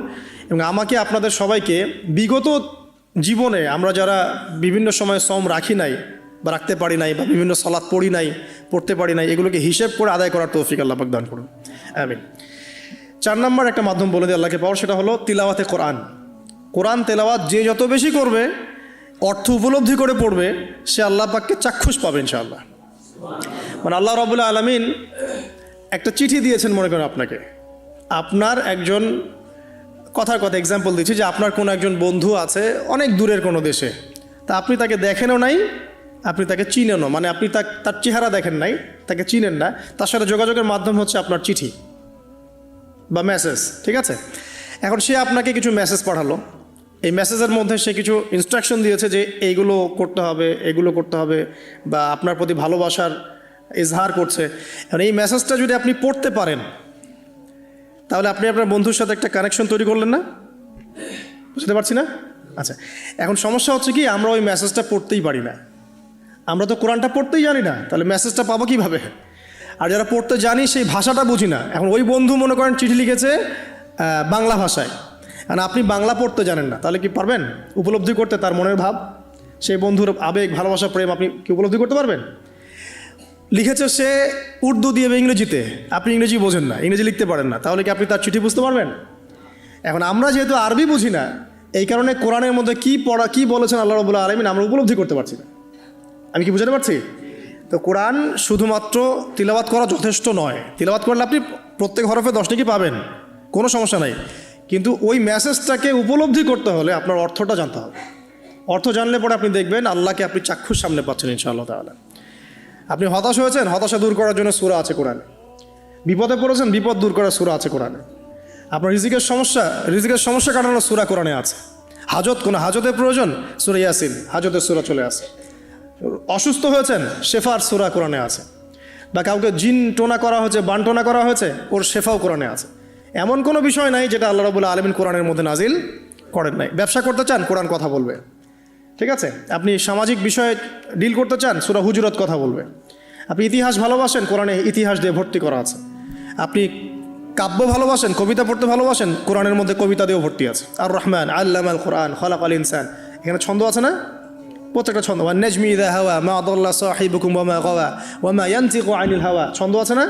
এবং আমাকে আপনাদের সবাইকে বিগত জীবনে আমরা যারা বিভিন্ন সময় সওম রাখি নাই বা রাখতে পারি নাই বা বিভিন্ন সালাত পড়ি নাই, পড়তে পারি নাই, এগুলোকে হিসেব করে আদায় করার তৌফিক আল্লাহ পাক দান করুন, আমিন। 4 নম্বর একটা মাধ্যম বলে দিই আল্লাহকে পাওয়ার, সেটা হলো তিলাওয়াতে কোরআন। কোরআন তেলাওয়াত যে যত বেশি করবে, অর্থ উপলব্ধি করে পড়বে, সে আল্লাহ পাককে চাক্ষুষ পাবে ইনশাআল্লাহ। মানে আল্লাহ রাব্বুল আলামিন একটা চিঠি দিয়েছেন, মনে করেন আপনাকে, আপনার একজন কথার কথা এক্সাম্পল দিচ্ছি যে আপনার কোনো একজন বন্ধু আছে অনেক দূরের কোনো দেশে, তা আপনি তাকে দেখেনও নাই, আপনি তাকে চিনেনও, মানে আপনি তার চেহারা দেখেন নাই, তাকে চিনেন না, তার সাথে যোগাযোগের মাধ্যম হচ্ছে আপনার চিঠি বা মেসেজ, ঠিক আছে? এখন সে আপনাকে কিছু মেসেজ পাঠালো, এই মেসেজের মধ্যে সে কিছু ইনস্ট্রাকশন দিয়েছে যে এইগুলো করতে হবে, এগুলো করতে হবে, বা আপনার প্রতি ভালোবাসার ইজহার করছে। এখন এই মেসেজটা যদি আপনি পড়তে পারেন, তাহলে আপনি আপনার বন্ধুর সাথে একটা কানেকশন তৈরি করলেন না? বুঝতে পারছি না? আচ্ছা, এখন সমস্যা হচ্ছে কি, আমরা ওই মেসেজটা পড়তেই পারি না। আমরা তো কোরআনটা পড়তেই জানি না, তাহলে মেসেজটা পাবো কীভাবে? আর যারা পড়তে জানি সেই ভাষাটা বুঝি না। এখন ওই বন্ধু মনে করেন চিঠি লিখেছে বাংলা ভাষায়, আর আপনি বাংলা পড়তে জানেন না, তাহলে কি পারবেন উপলব্ধি করতে তার মনের ভাব, সেই বন্ধুর আবেগ, ভালোবাসা, প্রেম আপনি কি উপলব্ধি করতে পারবেন? লিখেছে সে উর্দু দিয়ে বা ইংরেজিতে, আপনি ইংরেজি বোঝেন না, ইংরেজি লিখতে পারেন না, তাহলে কি আপনি তার চিঠি বুঝতে পারবেন? এখন আমরা যেহেতু আরবি বুঝি না, এই কারণে কোরআনের মধ্যে কী বলেছেন আল্লাহ রাব্বুল আলামিন আমরা উপলব্ধি করতে পারছি না। আমি কি বুঝতে পারছি? তো কোরআন শুধুমাত্র তিলাওয়াত করা যথেষ্ট নয়। তিলাওয়াত করলে আপনি প্রত্যেক হরফে 10 নেকি পাবেন, কোনো সমস্যা নাই, কিন্তু ওই মেসেজটাকে উপলব্ধি করতে হলে আপনার অর্থটা জানতে হবে। অর্থ জানলে পরে আপনি দেখবেন আল্লাহকে আপনি চাক্ষুষ সামনে পাচ্ছেন ইনশাআল্লাহ তাআলা। আপনি হতাশ হয়েছেন, হতাশা দূর করার জন্য সূরা আছে কোরআনে। বিপদে পড়েছেন, বিপদ দূর করার সূরা আছে কোরআনে। আপনার রিজিকের সমস্যা কাটানোর সূরা কোরআনে আছে। কোনো হাজতের প্রয়োজন, সূরা ইয়াসিন, হাজতের সূরা চলে আসে। অসুস্থ হয়েছেন, শেফার সূরা কোরআনে আছে। বা কাউকে জিন টোনা করা হয়েছে, বান টোনা করা হয়েছে, ওর শেফাও কোরআনে আছে। এমন কোনো বিষয় নাই যেটা আল্লাহ রাব্বুল আলামিন কোরআনের মধ্যে নাজিল করেন নাই। ব্যবসা করতে চান, কোরআন কথা বলবে, ঠিক আছে? আপনি সামাজিক বিষয়ে ডিল করতে চান, সূরা হুজুরাত কথা বলবে। আপনি ইতিহাস ভালোবাসেন, কোরআনে ইতিহাস দিয়ে ভর্তি করা আছে। আপনি কাব্য ভালোবাসেন, কবিতা পড়তে ভালোবাসেন, কোরআনের মধ্যে কবিতা দিয়েও ভর্তি আছে। আর রহমান আল্লামাল কোরআন খালাকাল ইনসান, এখানে ছন্দ আছে না? প্রত্যেকটা ছন্দ, ওয়ান নাজমি ইযা হাওয়া মা আদাল্লা সাহিবুকুম ওয়া মা গাওয়া ওয়া মা ইয়ানতিকু আনিল হাওয়া, ছন্দ আছে না?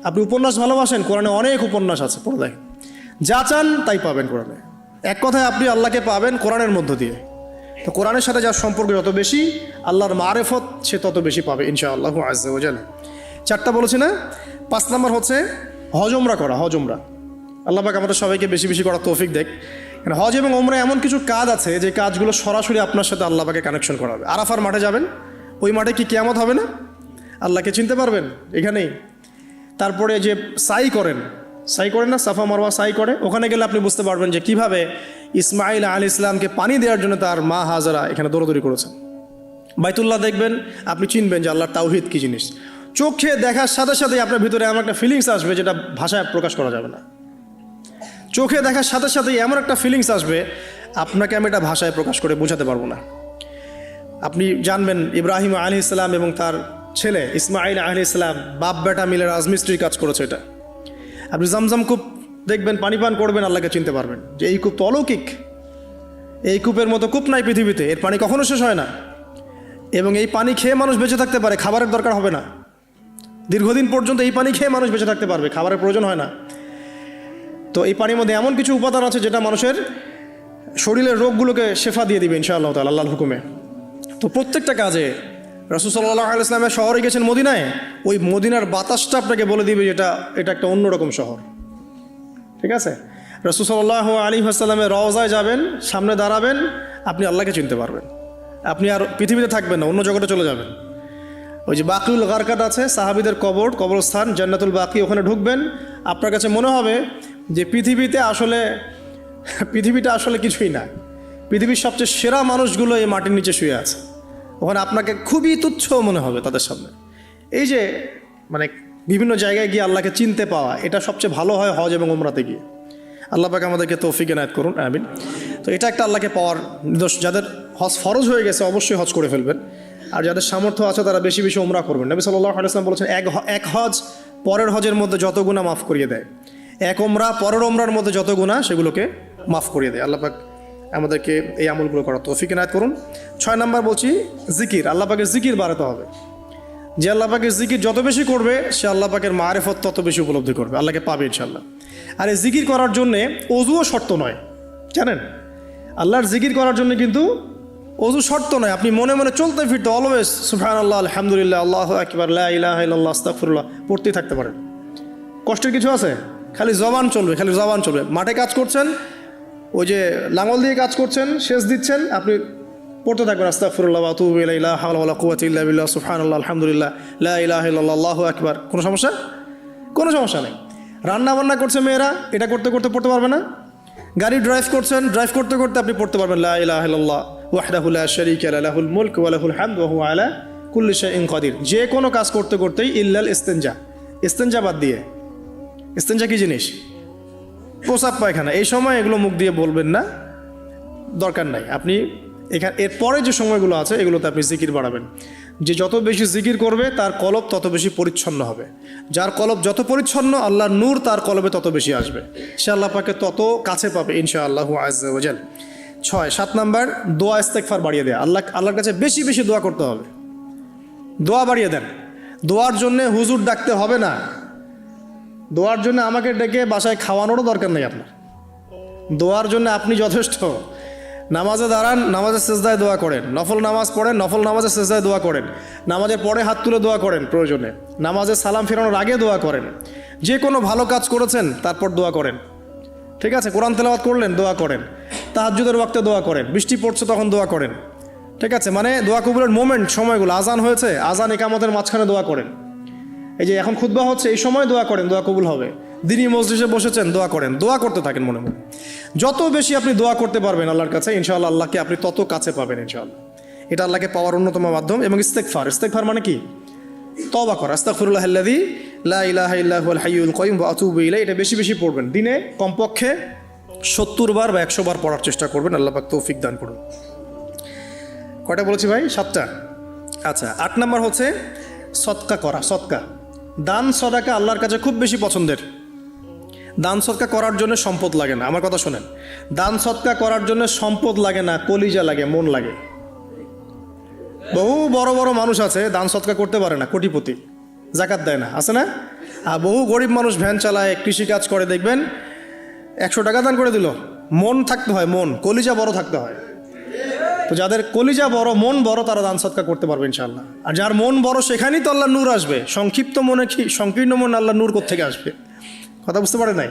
আপনি উপন্যাস ভালোবাসেন, কোরআনে অনেক উপন্যাস আছে, পড়ে দেখেন, যা চান তাই পাবেন কোরআনে। এক কথায় আপনি আল্লাহকে পাবেন কোরআনের মধ্য দিয়ে। তো কোরআনের সাথে যার সম্পর্ক যত বেশি, আল্লাহর মারেফত সে তত বেশি পাবে ইনশাআল্লাহু আজ্জা ওয়া জাল। 4টা বলেছি না? 5 নম্বর হচ্ছে হজ উমরা করা। হজ উমরা আল্লাহ পাক আমাদের সবাইকে বেশি বেশি করার তৌফিক দেখ। হজ এবং উমরা এমন কিছু কাজ আছে যে কাজগুলো সরাসরি আপনার সাথে আল্লাহ পাকে কানেকশন করাবে। আরাফার মাঠে যাবেন, ওই মাঠে কি কিয়ামত হবে না? আল্লাহকে চিনতে পারবেন এখানেই। তারপরে যে সাই করেন না, সাফা মারওয়া সাই করে, ওখানে গেলে আপনি বুঝতে পারবেন যে কিভাবে ইসমাইল আলাইহিস সালামকে পানি দেওয়ার জন্য তার মা হাজারা এখানে দৌড়াদৌড়ি করেছেন। বাইতুল্লাহ দেখবেন, আপনি চিনবেন যে আল্লাহর তাওহীদ কী জিনিস। চোখে দেখার সাথে সাথে আপনার ভিতরে এমন একটা ফিলিংস আসবে যেটা ভাষায় প্রকাশ করা যাবে না। চোখে দেখার সাথে সাথেই এমন একটা ফিলিংস আসবে, আপনাকে আমি এটা ভাষায় প্রকাশ করে বোঝাতে পারবো না। আপনি জানবেন ইব্রাহিম আলাইহিস সালাম এবং তার ছেলে ইসমাইল আলাইহিস সালাম বাপ বেটা মিলে রাজমিস্ত্রির কাজ করেছে। এটা আপনি জামজাম কূপ দেখবেন, পানি পান করবেন, আল্লাহকে চিনতে পারবেন যে এই কূপ তো অলৌকিক, এই কূপের মতো কূপ নাই পৃথিবীতে, এর পানি কখনো শেষ হয় না, এবং এই পানি খেয়ে মানুষ বেঁচে থাকতে পারে, খাবারের দরকার হবে না। দীর্ঘদিন পর্যন্ত এই পানি খেয়ে মানুষ বেঁচে থাকতে পারবে, খাবারের প্রয়োজন হয় না। তো এই পানির মধ্যে এমন কিছু উপাদান আছে যেটা মানুষের শরীরের রোগগুলোকে শেফা দিয়ে দিবে ইনশাআল্লাহ তাআলা আল্লাহর হুকুমে। তো প্রত্যেকটা কাজে রাসূল সাল্লাল্লাহু আলাইহি ওয়াসাল্লামের শহরে গেছেন মদিনায়, ওই মদিনার বাতাসটা আপনাকে বলে দিবে এটা একটা অন্যরকম শহর, ঠিক আছে? রাসূল সাল্লাল্লাহু আলাইহি ওয়াসাল্লামের রওজায় যাবেন, সামনে দাঁড়াবেন, আপনি আল্লাহকে চিনতে পারবেন। আপনি আর পৃথিবীতে থাকবেন না, অন্য জগতে চলে যাবেন। ওই যে বাকিউল গারকাত আছে, সাহাবীদের কবরস্থান জান্নাতুল বাকি, ওখানে ঢুকবেন, আপনার কাছে মনে হবে যে পৃথিবীটা আসলে কিছুই না, পৃথিবীর সবচেয়ে সেরা মানুষগুলো এই মাটির নিচে শুয়ে আছে, ওখানে আপনাকে খুবই তুচ্ছ মনে হবে তাদের সামনে। এই যে মানে বিভিন্ন জায়গায় গিয়ে আল্লাহকে চিনতে পাওয়া, এটা সবচেয়ে ভালো হয় হজ এবং উমরাতে গিয়ে। আল্লাহ পাক আমাদেরকে তৌফিক এনায়েত করুন, আমিন। তো এটা একটা আল্লাহকে পাওয়ার নিদর্শন। যাদের হজ ফরজ হয়ে গেছে অবশ্যই হজ করে ফেলবেন, আর যাদের সামর্থ্য আছে তারা বেশি বেশি উমরা করবেন। নবী সাল্লাল্লাহু আলাইহি ওয়াসাল্লাম বলেছেন, এক হজ পরের হজের মধ্যে যত গুনাহ মাফ করিয়ে দেয়, এক উমরা পরের উমরার মধ্যে যত গুনাহ সেগুলোকে মাফ করিয়ে দেয়। আল্লাহ পাক আমাদেরকে এই আমলগুলো করার তৌফিক এনায়েত করুন। 6 নাম্বার বলছি জিকির। আল্লাহ পাকের জিকির বাড়াতে হবে। যে আল্লাহ পাকের জিকির যত বেশি করবে সে আল্লাহ পাকের মারিফত তত বেশি উপলব্ধি করবে, আল্লাহকে পাবে ইনশাআল্লাহ। আর এই জিকির করার জন্যে অজুও শর্ত নয়, জানেন? আল্লাহর জিকির করার জন্য কিন্তু অজু শর্ত নয়। আপনি মনে মনে চলতে ফিরতে অলওয়েজ সুবহানাল্লাহ, আলহামদুলিল্লাহ, আল্লাহু আকবার, লা ইলাহা ইল্লাল্লাহ, আস্তাগফিরুল্লাহ পড়তেই থাকতে পারেন। কষ্টের কিছু আছে? খালি জবান চলবে, খালি জবান চলবে। মাঠে কাজ করছেন, ওই যে লাঙল দিয়ে কাজ করছেন, সেচ দিচ্ছেন, আপনি পড়তে থাকবেন আস্তাগফিরুল্লাহ ওয়া আতুবু ইলাইহি, লা হাওলা ওয়ালা কুওয়াতা ইল্লা বিল্লাহ, সুবহানাল্লাহ, আলহামদুলিল্লাহ, লা ইলাহা ইল্লাল্লাহ, আল্লাহু আকবার। কোনো সমস্যা? কোনো সমস্যা নেই। রান্না বান্না করছে মেয়েরা, এটা করতে করতে পড়তে পারবে না? গাড়ি ড্রাইভ করছেন, ড্রাইভ করতে করতে আপনি পড়তে পারবেন লা ইলাহা ইল্লাল্লাহ ওয়াহদাহু লা শারীকা লাহু লাহুল মুলক ওয়া লাহুল হামদু ওয়া হুয়া আলা কুল্লি শাইইন কাদির। যে কোনো কাজ করতে করতেই ইল্লাল ইস্তিনজা, ইস্তিনজা বাদ দিয়ে। ইস্তিনজা কি জিনিস? প্রসাব পায়খানা। এই সময় এগুলো মুখ দিয়ে বলবেন না, দরকার নাই। আপনি এখানে এরপরে যে সময়গুলো আছে এগুলোতে আপনি জিকির বাড়াবেন। যে যত বেশি জিকির করবে তার কলব তত বেশি পরিচ্ছন্ন হবে। যার কলব যত পরিচ্ছন্ন আল্লাহর নূর তার কলবে তত বেশি আসবে, সে আল্লাহ পাকে তত কাছে পাবে ইনশাআল্লাহু আযজা ওয়া জাল। 7 নাম্বার দোয়া ইস্তেগফার বাড়িয়ে দেয়। আল্লাহর কাছে বেশি বেশি দোয়া করতে হবে। দোয়া বাড়িয়ে দেন। দোয়ার জন্যে হুজুর ডাকতে হবে না, দোয়ার জন্য আমাকে ডেকে বাসায় খাওয়ানোরও দরকার নেই আপনার। দোয়ার জন্য আপনি যথেষ্ট। নামাজে দাঁড়ান, নামাজের সেজদায় দোয়া করেন। নফল নামাজ পড়েন, নফল নামাজের সেজদায় দোয়া করেন। নামাজের পরে হাত তুলে দোয়া করেন প্রয়োজনে। নামাজে সালাম ফেরানোর আগে দোয়া করেন। যে কোনো ভালো কাজ করেছেন তারপর দোয়া করেন, ঠিক আছে? কোরআন তেলাওয়াত করলেন, দোয়া করেন। তাহাজ্জুদের ওয়াক্তে দোয়া করেন। বৃষ্টি পড়ছে তখন দোয়া করেন, ঠিক আছে? মানে দোয়া কবুলের মোমেন্ট, সময়গুলো, আজান হয়েছে, আজান ইকামতের মাঝখানে দোয়া করেন। এই যে এখন খুতবা হচ্ছে, এই সময় দোয়া করেন, দোয়া কবুল হবে। দিনই মসজিদে বসেছেন, দোয়া করেন, দোয়া করতে থাকেন মনে মনে। যত বেশি আপনি দোয়া করতে পারবেন আল্লাহর কাছে ইনশাআল্লাহ আল্লাহকে আপনি তত কাছে পাবেন ইনশাআল্লাহ। এটা আল্লাহকে পাওয়ার অন্যতম মাধ্যম। এবং ইস্তেগফার মানে কি? তওবা করা। আস্তাগফিরুল্লাহাল্লাযী লা ইলাহা ইল্লা হুয়াল হাইয়ুল কাইয়ুম ওয়া আতুবু ইলাইহি। এটা বেশি বেশি পড়বেন। দিনে কমপক্ষে 70 বার বা 100 বার পড়ার চেষ্টা করবেন। আল্লাহ পাক তৌফিক দান করুন। কয়টা বলেছি ভাই? 7টা। আচ্ছা, 8 নাম্বার হচ্ছে সদকা করা। সদকা, দান সদাকা আল্লাহর কাছে খুব বেশি পছন্দের। দান সদকা করার জন্য সম্পদ লাগে না, আমার কথা শোনেন। দান সদকা করার জন্য সম্পদ লাগে না, কলিজা লাগে, মন লাগে। বহু বড় বড় মানুষ আছে দান সদকা করতে পারে না, কোটিপতি, জাকাত দেয় না, আছে না? আর বহু গরিব মানুষ ভ্যান চালায়, কৃষিকাজ করে, দেখবেন 100 টাকা দান করে দিল। মন থাকতে হয়, মন, কলিজা বড় থাকতে হয়। তো যাদের কলিজা বড়, মন বড়, তারা দান সদকা করতে পারবে ইনশাআল্লাহ। আর যার মন বড় সেখানেই তো আল্লাহ নূর আসবে। সংক্ষিপ্ত মনে কি, সংকীর্ণ মন আল্লাহ নূর কোত্থেকে আসবে? কথা বুঝতে পারে নাই?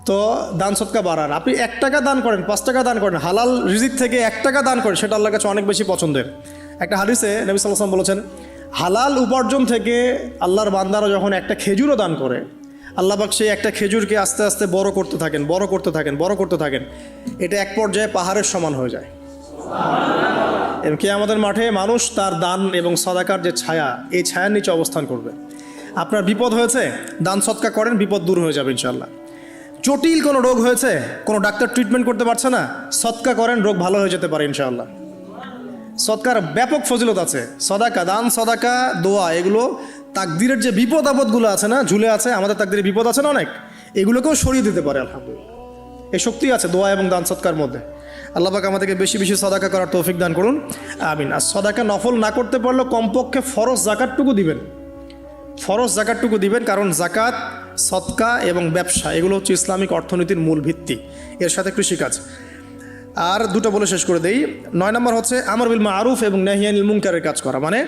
তো দান সদকা বাড়ান। আপনি 1 টাকা দান করেন, 5 টাকা দান করেন, হালাল রিজিক থেকে 1 টাকা দান করেন, সেটা আল্লাহর কাছে অনেক বেশি পছন্দের। একটা হাদিসে নবী সাল্লাল্লাহু আলাইহি ওয়াসাল্লাম বলেছেন, হালাল উপার্জন থেকে আল্লাহর বান্দারা যখন একটা খেজুরও দান করে, আল্লাহ পাক সেই একটা খেজুরকে আস্তে আস্তে বড় করতে থাকেন, বড় করতে থাকেন, বড় করতে থাকেন। এটা এক পর্যায়ে পাহাড়ের সমান হয়ে যায়। এবং কিয়ামতের মাঠে মানুষ তার দান এবং সাদাকার যে ছায়া, এই ছায়ার নিচে অবস্থান করবে। আপনার বিপদ হয়েছে, দান সদকা করেন, বিপদ দূর হয়ে যাবে ইনশাআল্লাহ। জটিল কোনো রোগ হয়েছে, কোনো ডাক্তার ট্রিটমেন্ট করতে পারছে না, সদকা করেন, রোগ ভালো হয়ে যেতে পারে ইনশাআল্লাহ। সদকার ব্যাপক ফজিলত আছে। সদাকা, দান সদাকা, দোয়া, এগুলো তাকদিরের যে বিপদ আপদগুলো আছে না, ঝুলে আছে, আমাদের তাকদিরে বিপদ আছে না অনেক, এগুলোকেও সরিয়ে দিতে পারে আলহামদুলিল্লাহ। এই শক্তি আছে দোয়া এবং দান সদকার মধ্যে। আল্লাহ পাক আমাদেরকে বেশি বেশি সদাকা করার তৌফিক দান করুন, আমিন। আর সদাকা নফল না করতে পারলেও কমপক্ষে ফরজ জাকাতটুকু দিবেন। ফরজ জাকাতটুকু দিবেন, কারণ জাকাত, সদকা এবং ব্যবসা এগুলো হচ্ছে ইসলামিক অর্থনীতির মূল ভিত্তি, এর সাথে কৃষিকাজ। আর দুটো বলে শেষ করে দেই। 9 নম্বর হচ্ছে আমর বিল মারুফ এবং নাহি আনিল মুনকারের কাজ করা, মানে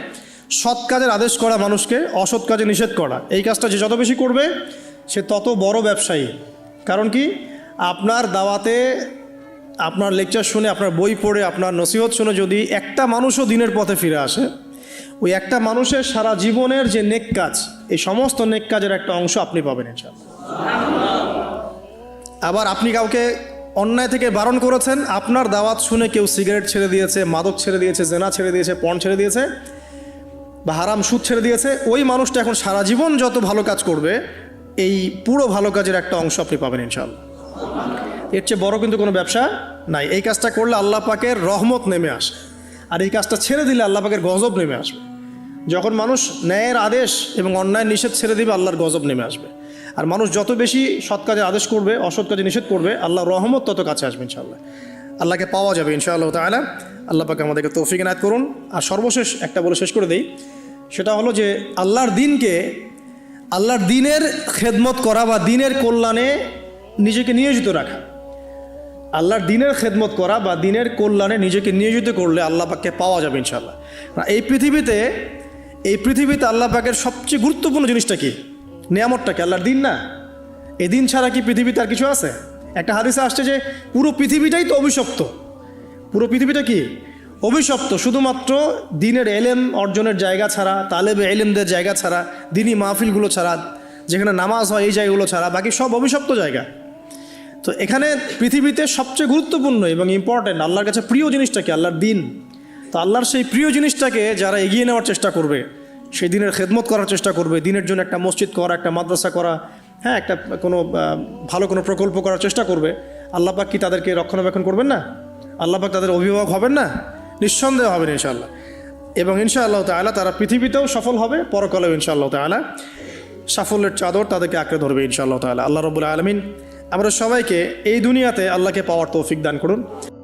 সৎ কাজের আদেশ করা, মানুষকে অসৎ কাজে নিষেধ করা। এই কাজটা যে যত বেশি করবে সে তত বড় ব্যবসায়ী। কারণ কি, আপনার দাওয়াতে, আপনার লেকচার শুনে, আপনার বই পড়ে, আপনার নসিহত শুনে যদি একটা মানুষও দিনের পথে ফিরে আসে, ওই একটা মানুষের সারা জীবনের যে নেক কাজ, এই সমস্ত নেক কাজের একটা অংশ আপনি পাবেন ইনশাআল্লাহ। আবার আপনি কাউকে অন্যায় থেকে বারণ করেছেন, আপনার দাওয়াত শুনে কেউ সিগারেট ছেড়ে দিয়েছে, মাদক ছেড়ে দিয়েছে, জেনা ছেড়ে দিয়েছে, পর্ন ছেড়ে দিয়েছে বা হারাম সুদ ছেড়ে দিয়েছে, ওই মানুষটা এখন সারা জীবন যত ভালো কাজ করবে এই পুরো ভালো কাজের একটা অংশ আপনি পাবেন ইনশাআল্লাহ। এর চেয়ে বড় কিন্তু কোনো ব্যবসা নাই। এই কাজটা করলে আল্লাহ পাকের রহমত নেমে আসে, আর এই কাজটা ছেড়ে দিলে আল্লাহ পাকের গজব নেমে আসবে। যখন মানুষ ন্যায়ের আদেশ এবং অন্যায় নিষেধ ছেড়ে দিবে, আল্লাহর গজব নেমে আসবে। আর মানুষ যত বেশি সৎ কাজে আদেশ করবে, অসৎ কাজে নিষেধ করবে, আল্লাহর রহমত তত কাছে আসবে ইনশাআল্লাহ। আল্লাহকে পাওয়া যাবে ইনশাআল্লাহ তাআলা। আল্লাহ পাক আমাদেরকে তৌফিক এনায়েত করুন। আর সর্বশেষ একটা বলে শেষ করে দেই, সেটা হলো যে আল্লাহর দিনের খেদমত করা বা দিনের কল্যাণে নিজেকে নিয়োজিত রাখা। আল্লাহর দিনের খেদমত করা বা দিনের কল্যাণে নিজেকে নিয়োজিত করলে আল্লাহ পাককে পাওয়া যাবে ইনশাআল্লাহ। এই পৃথিবীতে আল্লাহ পাকের সবচেয়ে গুরুত্বপূর্ণ জিনিসটা কি? নিয়ামতটা কি? আল্লাহর দিন না? এই দিন ছাড়া কি পৃথিবীতে আর কিছু আছে? একটা হাদিসে আসছে যে পুরো পৃথিবীটাই তো অভিশপ্ত। পুরো পৃথিবীটা কি? অভিশপ্ত। শুধুমাত্র দিনের এলেম অর্জনের জায়গা ছাড়া, তালেবে এলেমদের জায়গা ছাড়া, দিনী মাহফিলগুলো ছাড়া, যেখানে নামাজ হয় এই জায়গাগুলো ছাড়া বাকি সব অভিশপ্ত জায়গা। তো এখানে পৃথিবীতে সবচেয়ে গুরুত্বপূর্ণ এবং ইম্পর্ট্যান্ট আল্লাহর কাছে প্রিয় জিনিসটা কি? আল্লাহর দিন। তো আল্লাহর সেই প্রিয় জিনিসটাকে যারা এগিয়ে নেওয়ার চেষ্টা করবে, সেই দিনের খেদমত করার চেষ্টা করবে, দিনের জন্য একটা মসজিদ করা, একটা মাদ্রাসা করা, হ্যাঁ, একটা ভালো কোনো প্রকল্প করার চেষ্টা করবে, আল্লাহ পাক কি তাদেরকে রক্ষণাবেক্ষণ করবেন না? আল্লাহ পাক তাদের অভিভাবক হবেন না? নিঃসন্দেহে হবেন ইনশাআল্লাহ। এবং ইনশাআল্লাহ তাআলা তারা পৃথিবীতেও সফল হবে, পরকালেও ইনশাআল্লাহ তাআলা সাফল্যের চাদর তাদেরকে আঁকড়ে ধরবে ইনশাআল্লাহ তাআলা। আল্লাহ রাব্বুল আলামিন আমরা সবাইকে এই দুনিয়াতে আল্লাহকে পাওয়ার তৌফিক দান করুন।